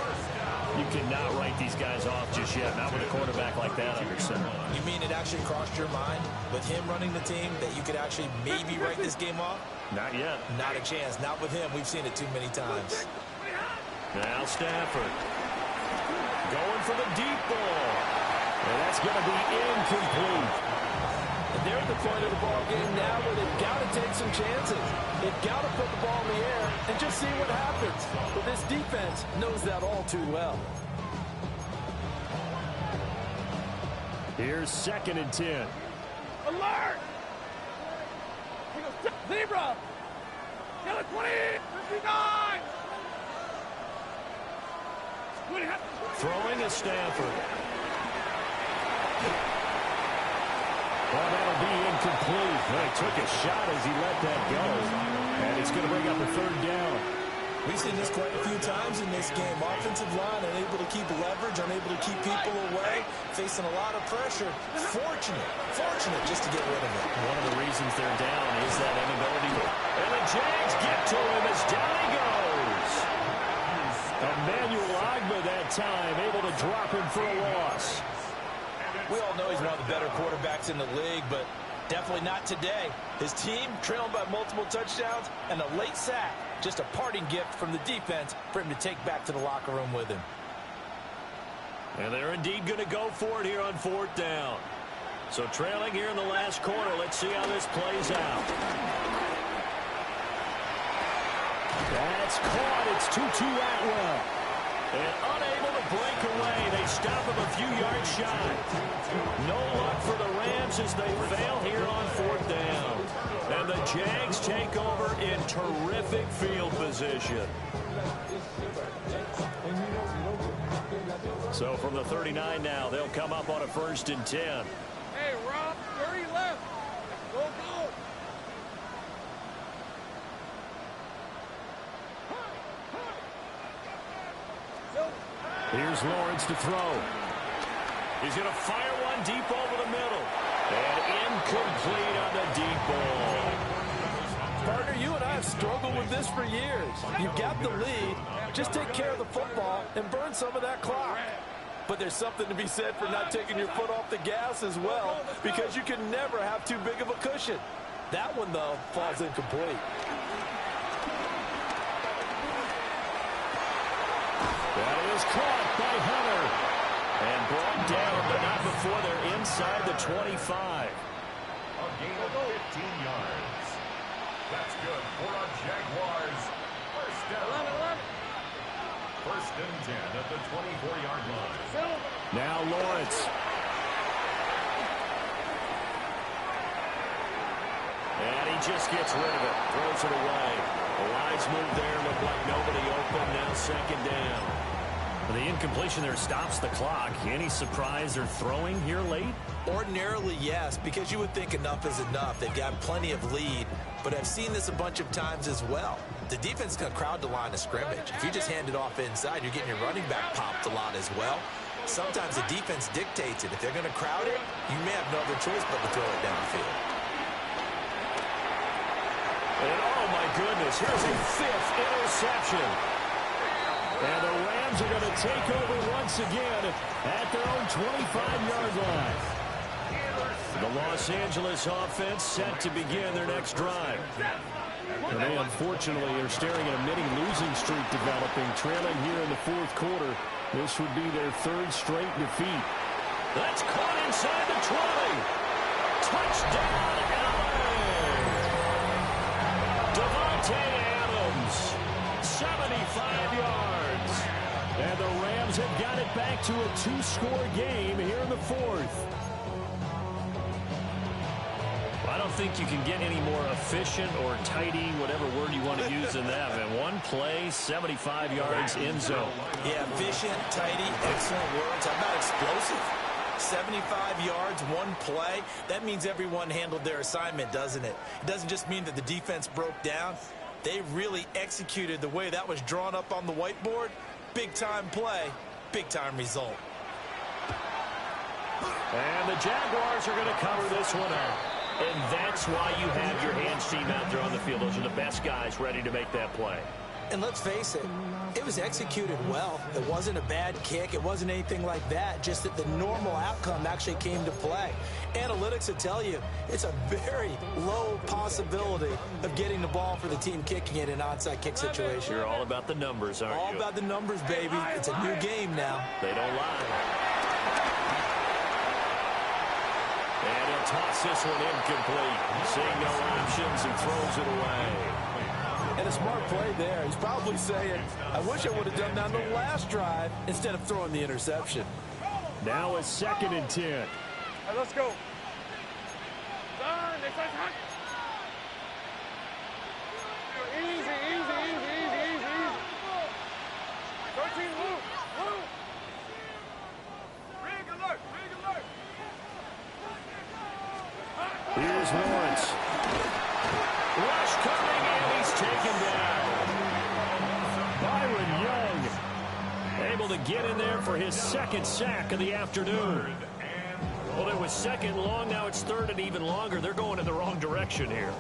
You cannot write these guys off just yet, not with a quarterback like that under center. You mean it actually crossed your mind with him running the team that you could actually maybe write this game off? Not yet. Not a chance. Not with him. We've seen it too many times. Now Stafford going for the deep ball. And that's going to be incomplete. And they're at the point of the ball game now where they've got to take some chances. They've got to put the ball in the air and just see what happens. But this defense knows that all too well. Here's 2nd and 10. Alert! Zebra! Yellow 20! 59! Throwing is Stafford. Well, that'll be incomplete. Well, he took a shot as he let that go. And it's going to bring up a 3rd down. We've seen this quite a few times in this game. Offensive line unable to keep leverage, unable to keep people away, facing a lot of pressure. Fortunate just to get rid of it. One of the reasons they're down is that inability. And the Jags get to him as down he goes. Emmanuel Agba that time able to drop him for a loss. We all know he's one of the better quarterbacks in the league, but definitely not today. His team trailing by multiple touchdowns and a late sack. Just a parting gift from the defense for him to take back to the locker room with him. And they're indeed going to go for it here on 4th down. So trailing here in the last quarter. Let's see how this plays out. That's caught. It's Tutu Atwell. And unable to break away. They stop him a few yards shy. No luck for the Rams as they fail here on 4th down. And the Jags take over in terrific field position. So from the 39 now, they'll come up on a 1st and 10. Hey, Rob, 30 left. Go, go. Here's Lawrence to throw. He's going to fire one deep over the middle. And incomplete on the deep ball. Partner, you and I have struggled with this for years. You've got the lead. Just take care of the football and burn some of that clock. But there's something to be said for not taking your foot off the gas as well, because you can never have too big of a cushion. That one, though, falls incomplete. That is caught by Hunter. And brought down, but not before they're inside the 25. A gain of 15 yards. That's good for our Jaguars. First down. 1st and 10 at the 24-yard line. Now Lawrence. And he just gets rid of it. Throws it away. A wise move there. Looked like nobody open. Now 2nd down. The incompletion there stops the clock. Any surprise they're throwing here late? Ordinarily, yes, because you would think enough is enough. They've got plenty of lead, but I've seen this a bunch of times as well. The defense is going to crowd the line of scrimmage. If you just hand it off inside, you're getting your running back popped a lot as well. Sometimes the defense dictates it. If they're going to crowd it, you may have no other choice but to throw it downfield. And oh my goodness, here's a 5th interception. And the Rams are going to take over once again at their own 25-yard line. The Los Angeles offense set to begin their next drive. And they unfortunately are staring at a mini-losing streak developing, trailing here in the 4th quarter. This would be their 3rd straight defeat. That's caught inside the 20. Touchdown, LA! Davante Adams, 75 yards. And the Rams have got it back to a 2-score game here in the 4th. I don't think you can get any more efficient or tidy, whatever word you want to use in that. And one play, 75 yards, end zone. Yeah, efficient, tidy, excellent words. How about explosive? 75 yards, one play. That means everyone handled their assignment, doesn't it? It doesn't just mean that the defense broke down. They really executed the way that was drawn up on the whiteboard. Big-time play, big-time result. And the Jaguars are going to cover this one up. And that's why you have your hands team out there on the field. Those are the best guys ready to make that play. And let's face it, it was executed well. It wasn't a bad kick. It wasn't anything like that. Just that the normal outcome actually came to play. Analytics will tell you it's a very low possibility of getting the ball for the team kicking it in an onside kick situation. You're all about the numbers, aren't you? All about the numbers, baby. It's a new game now. They don't lie. And he'll toss this one incomplete. Seeing no options, he throws it away. And a smart play there. He's probably saying, I wish I would have done that on the last drive instead of throwing the interception. Now a 2nd and 10. Hey, let's go. Easy, easy, easy, easy, easy, easy. 13, move, move. Rig alert, rig alert. Here's Lawrence. Rush coming, and he's taken down. Byron Young able to get in there for his 2nd sack of the afternoon. Well, it was 2nd long, now it's 3rd and even longer. They're going in the wrong direction here.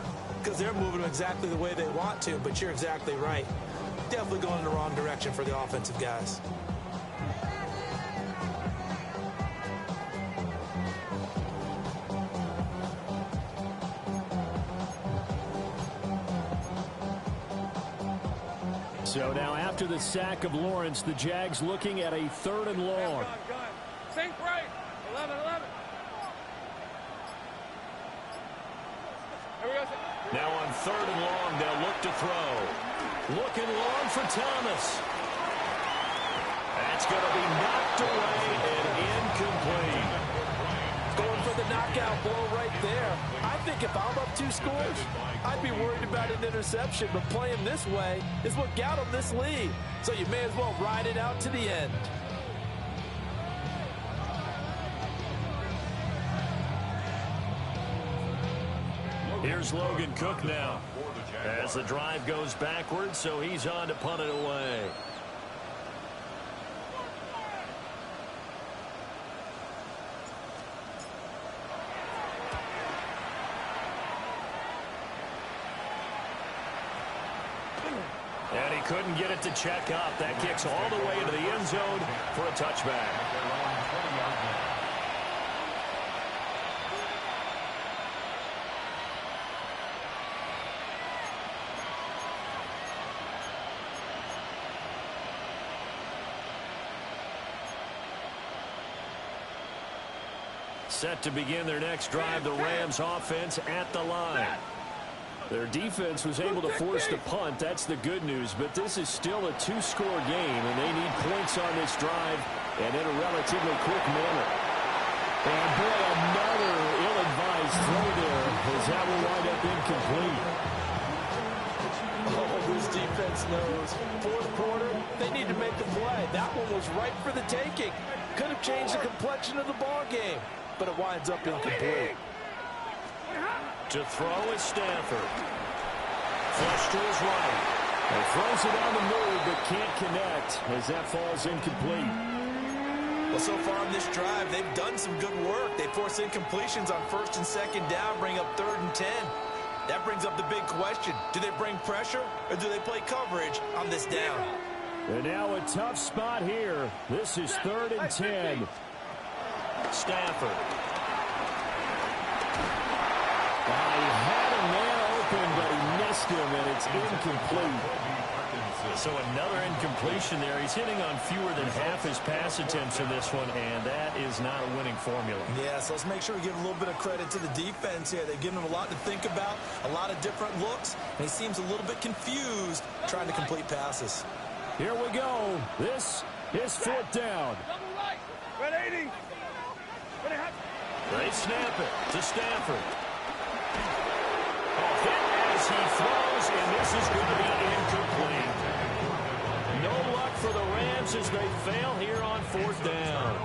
Because they're moving exactly the way they want to, but you're exactly right. Definitely going in the wrong direction for the offensive guys. So now after the sack of Lawrence, the Jags looking at a 3rd and long. Gun. Sink right. 11. Here we go. Now on 3rd and long, they'll look to throw. Looking long for Thomas. That's going to be knocked away and incomplete. Going for the knockout blow right there. I think if I'm up 2 scores, I'd be worried about an interception, but playing this way is what got them this lead. So you may as well ride it out to the end. Here's Logan Cook now as the drive goes backwards, so he's on to punt it away. And he couldn't get it to check up. That kicks all the way into the end zone for a touchback. Set to begin their next drive, the Rams offense at the line. Their defense was able to force the punt. That's the good news. But this is still a 2-score game, and they need points on this drive and in a relatively quick manner. And, boy, another ill-advised throw there as that will wind up incomplete. Oh, this defense knows. 4th quarter, they need to make a play. That one was right for the taking. Could have changed the complexion of the ball game, but it winds up incomplete. To throw is Stafford. Flush to his right. He throws it on the move, but can't connect as that falls incomplete. Well, so far on this drive, they've done some good work. They force incompletions on 1st and 2nd down, bring up 3rd and 10. That brings up the big question. Do they bring pressure, or do they play coverage on this down? And now a tough spot here. This is 3rd and 10. Stafford. He had a man open, but he missed him, and it's incomplete. So another incompletion there. He's hitting on fewer than half his pass attempts in this one, and that is not a winning formula. Yeah, so let's make sure we give a little bit of credit to the defense here. They've given him a lot to think about, a lot of different looks, and he seems a little bit confused trying to complete passes. Here we go. This is 4th down. Double right. Red 80. They snap it to Stafford. Hit as he throws, and this is going to be incomplete. No luck for the Rams as they fail here on 4th down.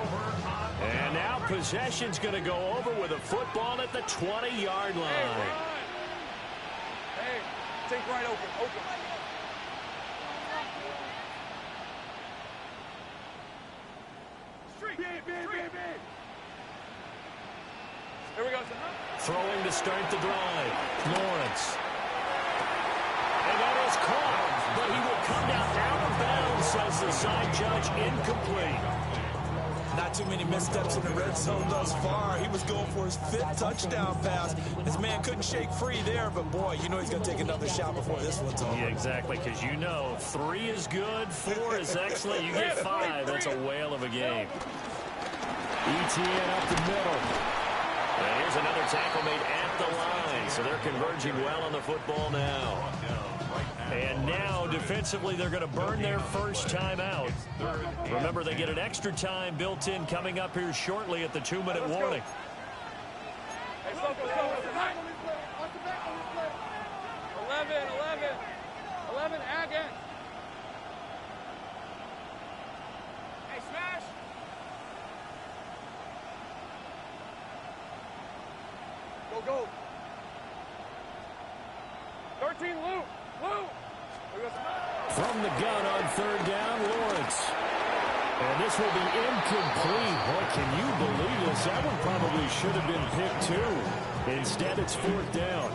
And now possession's going to go over with a football at the 20-yard line. Hey, take right open. Street. Here we go. Throwing to start the drive. Lawrence. And that is caught, but he will come down out of bounds, says the side judge, incomplete. Not too many missteps in the red zone thus far. He was going for his 5th touchdown pass. His man couldn't shake free there, but boy, you know he's going to take another shot before this one's over. Yeah, exactly, because you know 3 is good, 4 is excellent. You get 5, that's a whale of a game. ETN up the middle. And here's another tackle made at the line, so they're converging well on the football now. And now, defensively, they're going to burn their first time out. Remember, they get an extra time built in coming up here shortly at the 2-minute warning. Hey, let's go. 11, again. Hey, smash. Go. 13, Lou. From the gun on 3rd down, Lawrence. And this will be incomplete. Boy, can you believe this? That one probably should have been picked too. Instead, it's 4th down.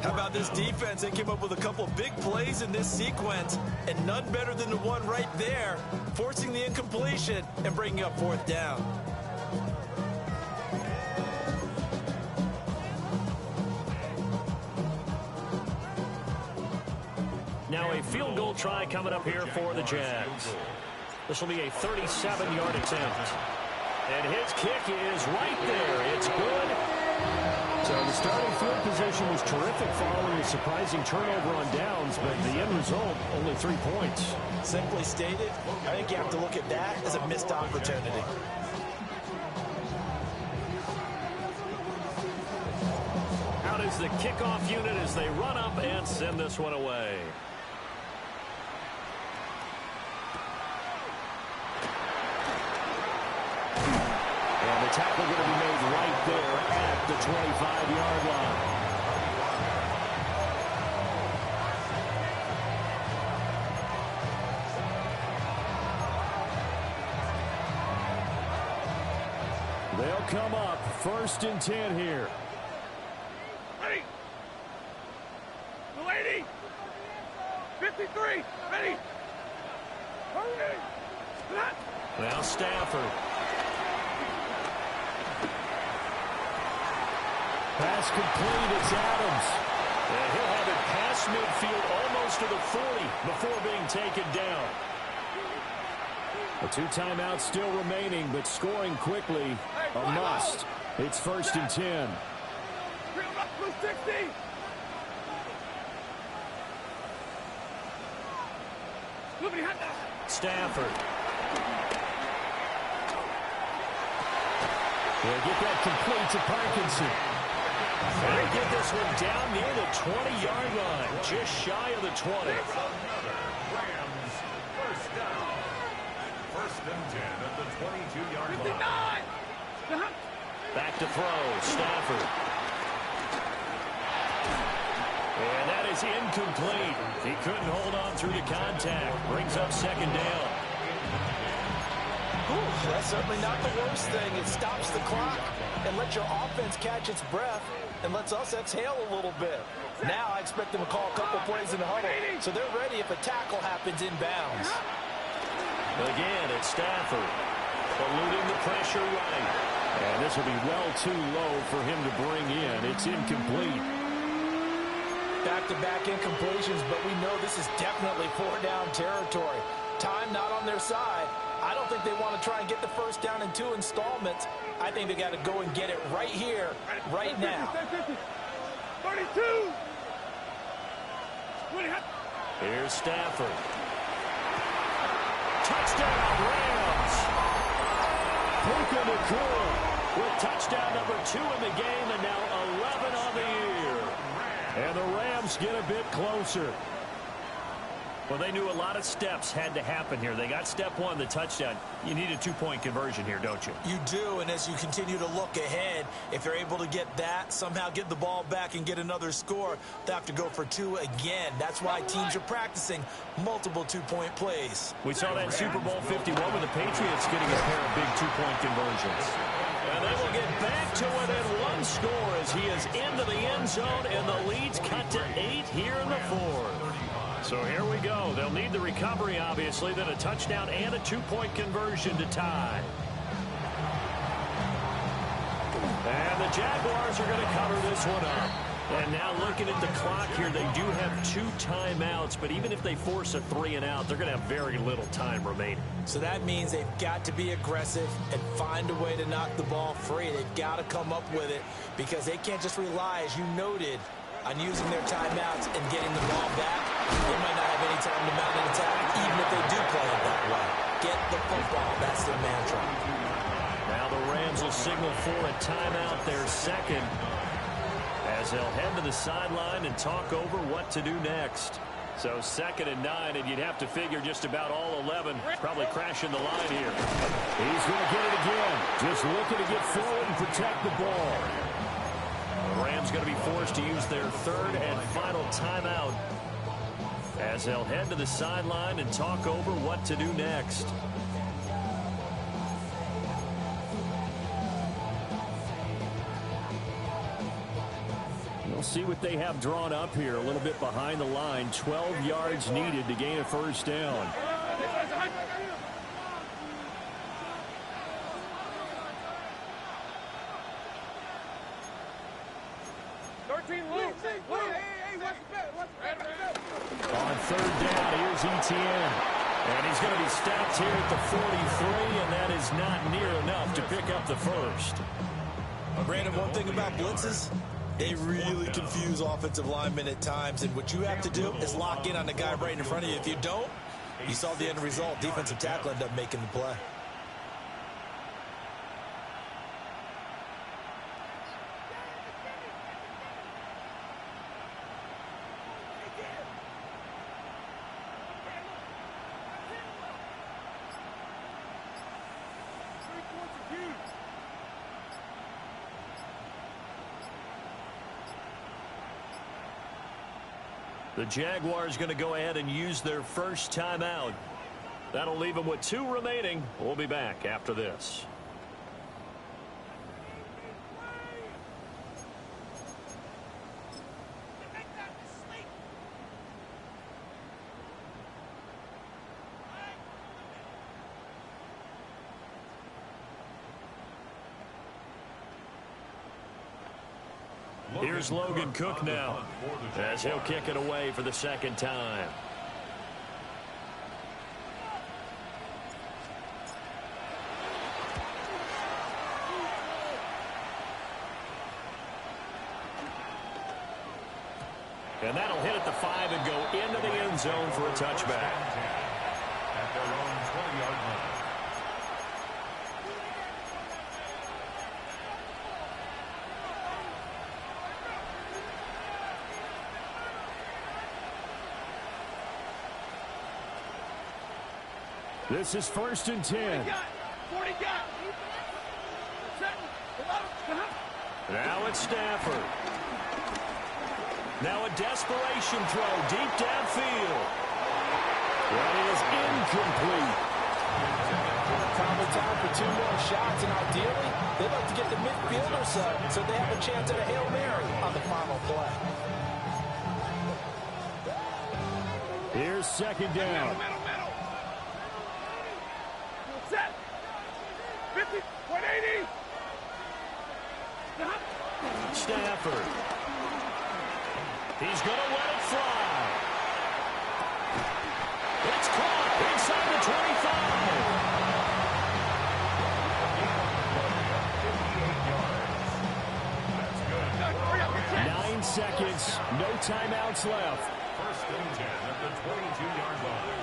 How about this defense? They came up with a couple of big plays in this sequence, and none better than the one right there, forcing the incompletion and bringing up 4th down. Now a field goal try coming up here for the Jags. This will be a 37-yard attempt. And his kick is right there. It's good. So the starting field position was terrific following a surprising turnover on downs, but the end result, only 3 points. Simply stated, I think you have to look at that as a missed opportunity. Out is the kickoff unit as they run up and send this one away. And the tackle going to be made right there at the 25-yard line. They'll come up 1st and 10 here. Ready. 280. 53. Ready. Hurry. Now Stafford. Pass complete. It's Adams. And he'll have it past midfield almost to the 40 before being taken down. The 2 timeouts still remaining, but scoring quickly a must. It's 1st and 10. 60. Stafford. They'll get that complete to Parkinson. They get this one down near the 20-yard line, just shy of the 20. Rams, first down. 1st and 10 at the 22-yard line. Back to throw, Stafford. And that is incomplete. He couldn't hold on through the contact. Brings up 2nd down. Ooh, that's certainly not the worst thing. It stops the clock and lets your offense catch its breath and lets us exhale a little bit. Now I expect them to call a couple plays in the huddle, so they're ready if a tackle happens inbounds. Again, it's Stafford. Eluding the pressure right. And this will be well too low for him to bring in. It's incomplete. Back-to-back incompletions, but we know this is definitely 4-down territory. Time not on their side. I don't think they want to try and get the 1st down in 2 installments. I think they got to go and get it right here, right now. 32. Here's Stafford. Touchdown, Rams. Puka Nacua with touchdown number 2 in the game, and now 11 on the year. And the Rams get a bit closer. Well, they knew a lot of steps had to happen here. They got step 1, the touchdown. You need a 2-point conversion here, don't you? You do, and as you continue to look ahead, if they're able to get that, somehow get the ball back and get another score, they have to go for 2 again. That's why teams are practicing multiple 2-point plays. We saw that in Super Bowl 51 with the Patriots getting a pair of big 2-point conversions. And they will get back to within 1 score as he is into the end zone, and the lead's cut to 8 here in the 4th. So here we go. They'll need the recovery, obviously, then a touchdown and a 2-point conversion to tie. And the Jaguars are going to cover this one up. And now looking at the clock here, they do have 2 timeouts, but even if they force a 3-and-out, they're going to have very little time remaining. So that means they've got to be aggressive and find a way to knock the ball free. They've got to come up with it because they can't just rely, as you noted, on using their timeouts and getting the ball back. They might not have any time to mount an attack, even if they do play it that way. Get the football. That's their mantra. Now the Rams will signal for a timeout, their 2nd, as they'll head to the sideline and talk over what to do next. So 2nd and 9, and you'd have to figure just about all 11 probably crashing the line here. He's going to get it again. Just looking to get forward and protect the ball. The Rams going to be forced to use their 3rd and final timeout as they'll head to the sideline and talk over what to do next. We'll see what they have drawn up here a little bit behind the line. 12 yards needed to gain a 1st down. On third down. Here's Etienne. And he's going to be stopped here at the 43, and that is not near enough to pick up the first. Brandon, one thing about blitzes, they really confuse offensive linemen at times, and what you have to do is lock in on the guy right in front of you. If you don't, you saw the end result. Defensive tackle ended up making the play. The Jaguars going to go ahead and use their first timeout. That'll leave them with 2 remaining. We'll be back after this. Here's Logan Cook now, as he'll kick it away for the second time. And that'll hit at the 5 and go into the end zone for a touchback. At their own 20-yard line. This is 1st and 10. 40 got. Now it's Stafford. Now a desperation throw deep downfield. Well, it is incomplete. Probably time for 2 more shots, and ideally, they'd like to get the midfielder so they have a chance at a Hail Mary on the final play. Here's 2nd down. Set. 50, 180. Stafford. He's going to let it fly. It's caught inside the 25. 9 seconds, no timeouts left. 1st and 10 at the 22-yard line.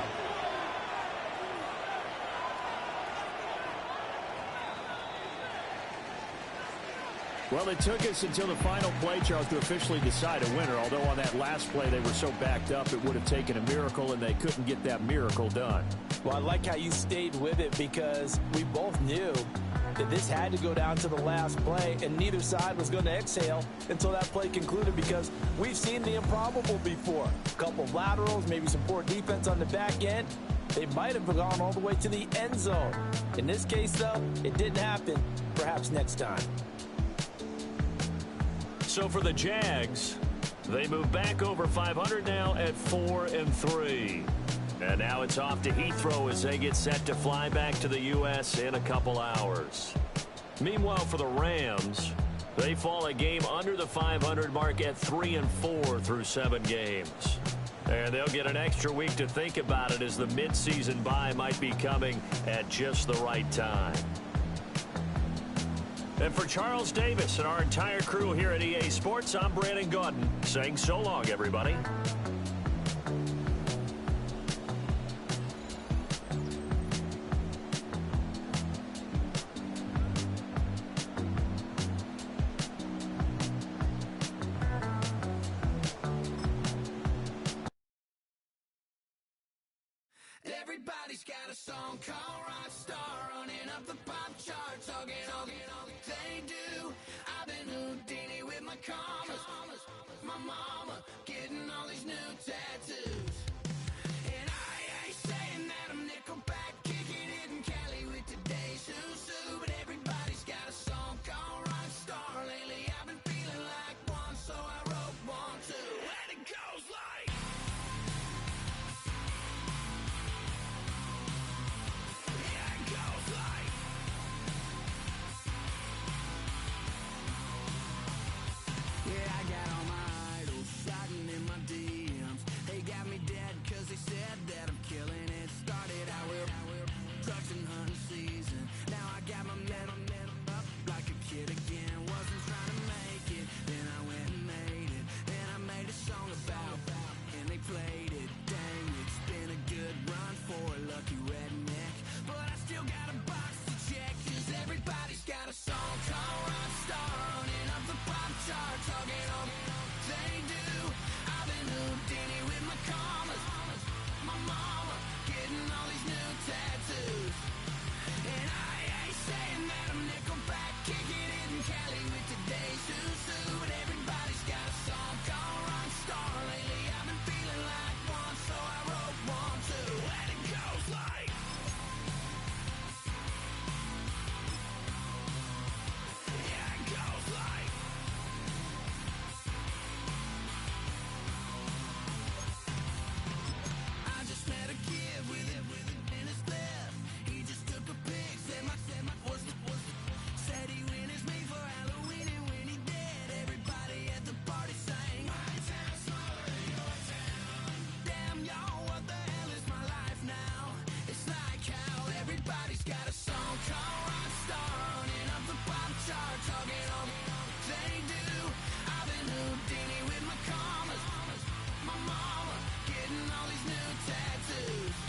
Well, it took us until the final play, Charles, to officially decide a winner, although on that last play they were so backed up it would have taken a miracle, and they couldn't get that miracle done. Well, I like how you stayed with it because we both knew that this had to go down to the last play, and neither side was going to exhale until that play concluded because we've seen the improbable before. A couple of laterals, maybe some poor defense on the back end. They might have gone all the way to the end zone. In this case, though, it didn't happen. Perhaps next time. So for the Jags, they move back over 500 now at 4-3. And now it's off to Heathrow as they get set to fly back to the U.S. in a couple hours. Meanwhile, for the Rams, they fall a game under the 500 mark at 3-4 through 7 games. And they'll get an extra week to think about it as the midseason bye might be coming at just the right time. And for Charles Davis and our entire crew here at EA Sports, I'm Brandon Gaudin saying so long, everybody. Everybody's got a song called Rockstar, running up the pop charts, all they do. I've been Houdini with my commas, my mama getting all these new tattoos. And I ain't saying that I'm Nickelback, kicking it in Cali with today's Susu, but everybody's got a song called Rockstar. Lately I've been feeling like one, so I wrote one too. And it goes like, yeah, it goes like, yeah, I got all my idols sliding in my DMs. They got me Everybody's got a song called Rockstar, running up the pop chart, talking all they do. I've been Houdini with my commas, my mama getting all these new tattoos.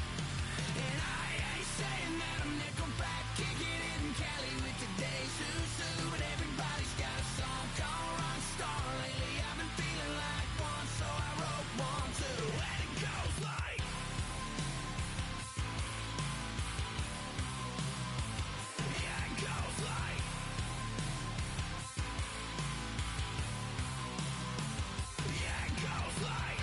And I ain't saying that I'm Nickelback, kicking it in Cali with today's Susu. But everybody's got a song called Rockstar. Lately I've been feeling like one, so I wrote one too. And it goes like, yeah, it goes like, yeah, it goes like.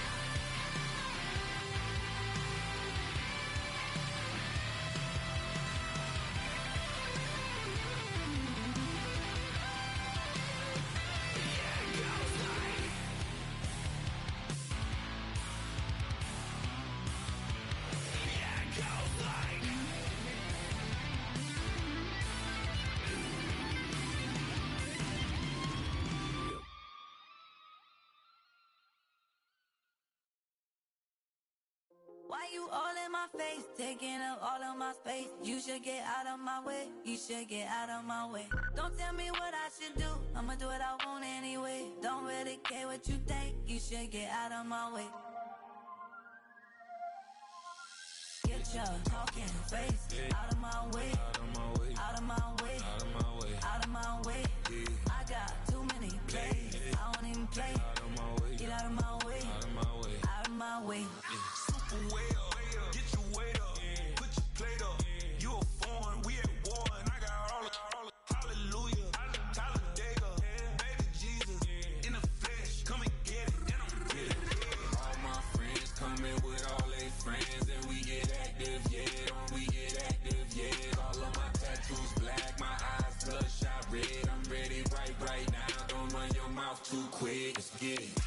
Why you all in my face, taking up all of my space? You should get out of my way, you should get out of my way. Don't tell me what I should do, I'ma do what I want anyway. Don't really care what you think, you should get out of my way. Get your talking face out of my way, out of my way, out of my way, out of my way, out of my way. I got too many plays, I don't even play. Out of my way, get out of my way, out of my way, out of my way. Super way up, get your weight up, put your plate up. You a foreign, we at war, and I got all the hallelujah, Talladega, baby Jesus, in the flesh, come and get it, and I'm get it. All my friends coming with all their friends, and we get active, yeah, we get active, yeah. All of my tattoos black, my eyes bloodshot red. I'm ready right now. Don't run your mouth too quick. Let's get it.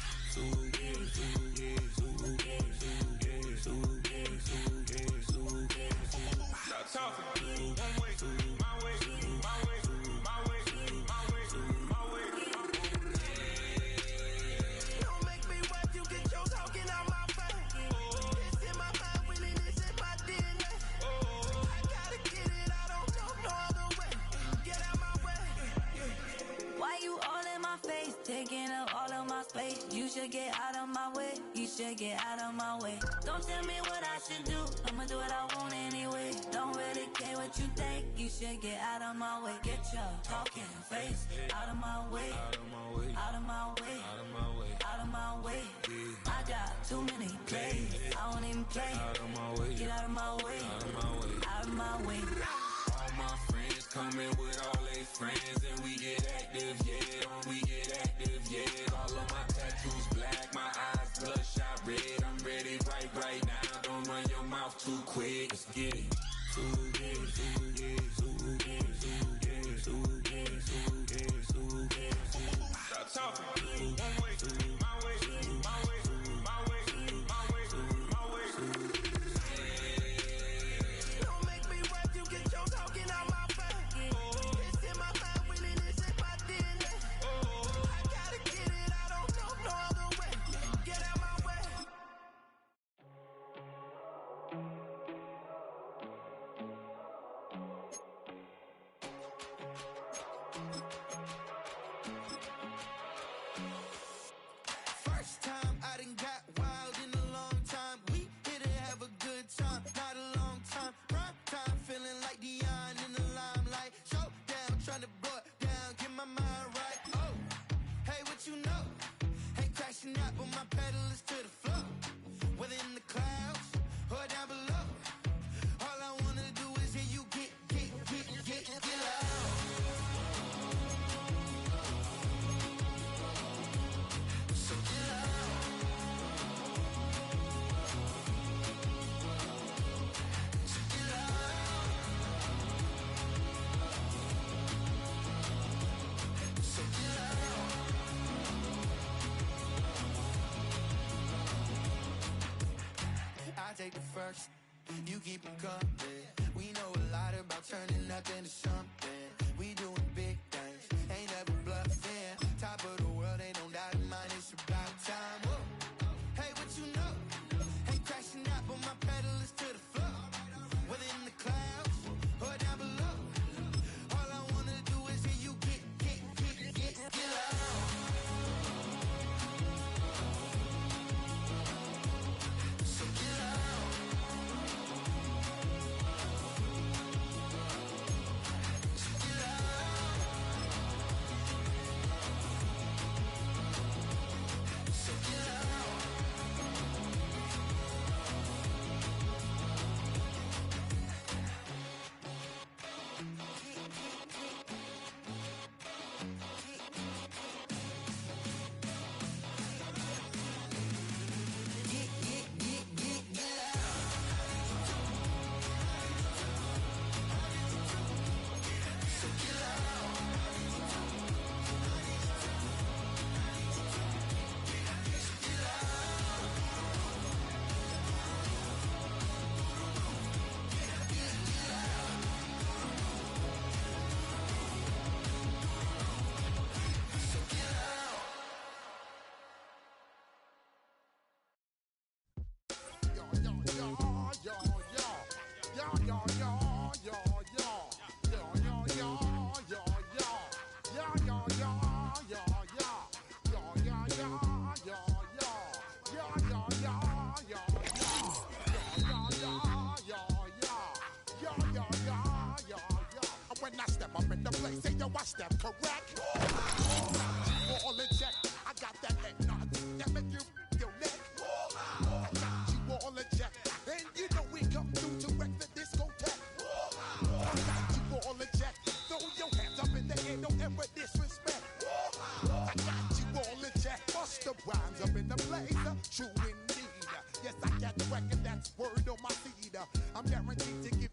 Stop talking. One way, my way, my way, my way, my way, my way. Don't make me watch you get your talking out my face. It's in my mind, winning this in my DNA. I gotta get it, I don't know no other way. Get out my way. Why you all in my face, taking up all of my space? You should get out of my way, you should get out of my way. Don't tell me what I should do, I'ma do what I want anyway. Don't really care what you think, you should get out of my way. Get your talking face out of my way, out of my way, out of my way, out of my way, out of my way. I got too many plays, I don't even play. Out of my way, get out of my way, out of my way, out of my way. All my friends coming with all their friends, and we get active, yeah, we get active, yeah. All of my tattoos black, my eyes bloodshot red. I'm ready right now. Don't run your mouth too quick. Let's get it. Stop talking. One way, my way, my way, my way, my way, my way. Don't make me watch you get your talking out my face. It's in my mind, winning this in my DNA. I gotta get it, I don't know no other way. Get out my way. First time I done got wild in a long time. We here to have a good time, not a long time. Prime time, feeling like Dion in the limelight. Showdown, trying to blow it down, get my mind right. Oh, hey, what you know? Ain't crashing out, but my pedal is to the floor. Whether in the clouds or down below, all I wanna do is hear you get loud. So get loud. So get loud. So get loud. I take the first, you keep them coming. We know a lot about turning nothing to something. We doing big things, ain't never bluffing. Top of the world, ain't no doubt in mine, it's about time. Whoa. Hey, what you know? Ain't crashing out, but my pedal is to the floor. Whether in the clouds or down below. they say yo, watch them correct. All in check. I got that eggnog that make you your neck. I got you all in check. And you know we come through to wreck the discotheque. I got you all in check. Throw your hands up in the air, don't ever disrespect. I got you all in check. Bust the rhymes up in the blazer. True indeed. Yes, I got the record, that's word on my feed. I'm guaranteed to get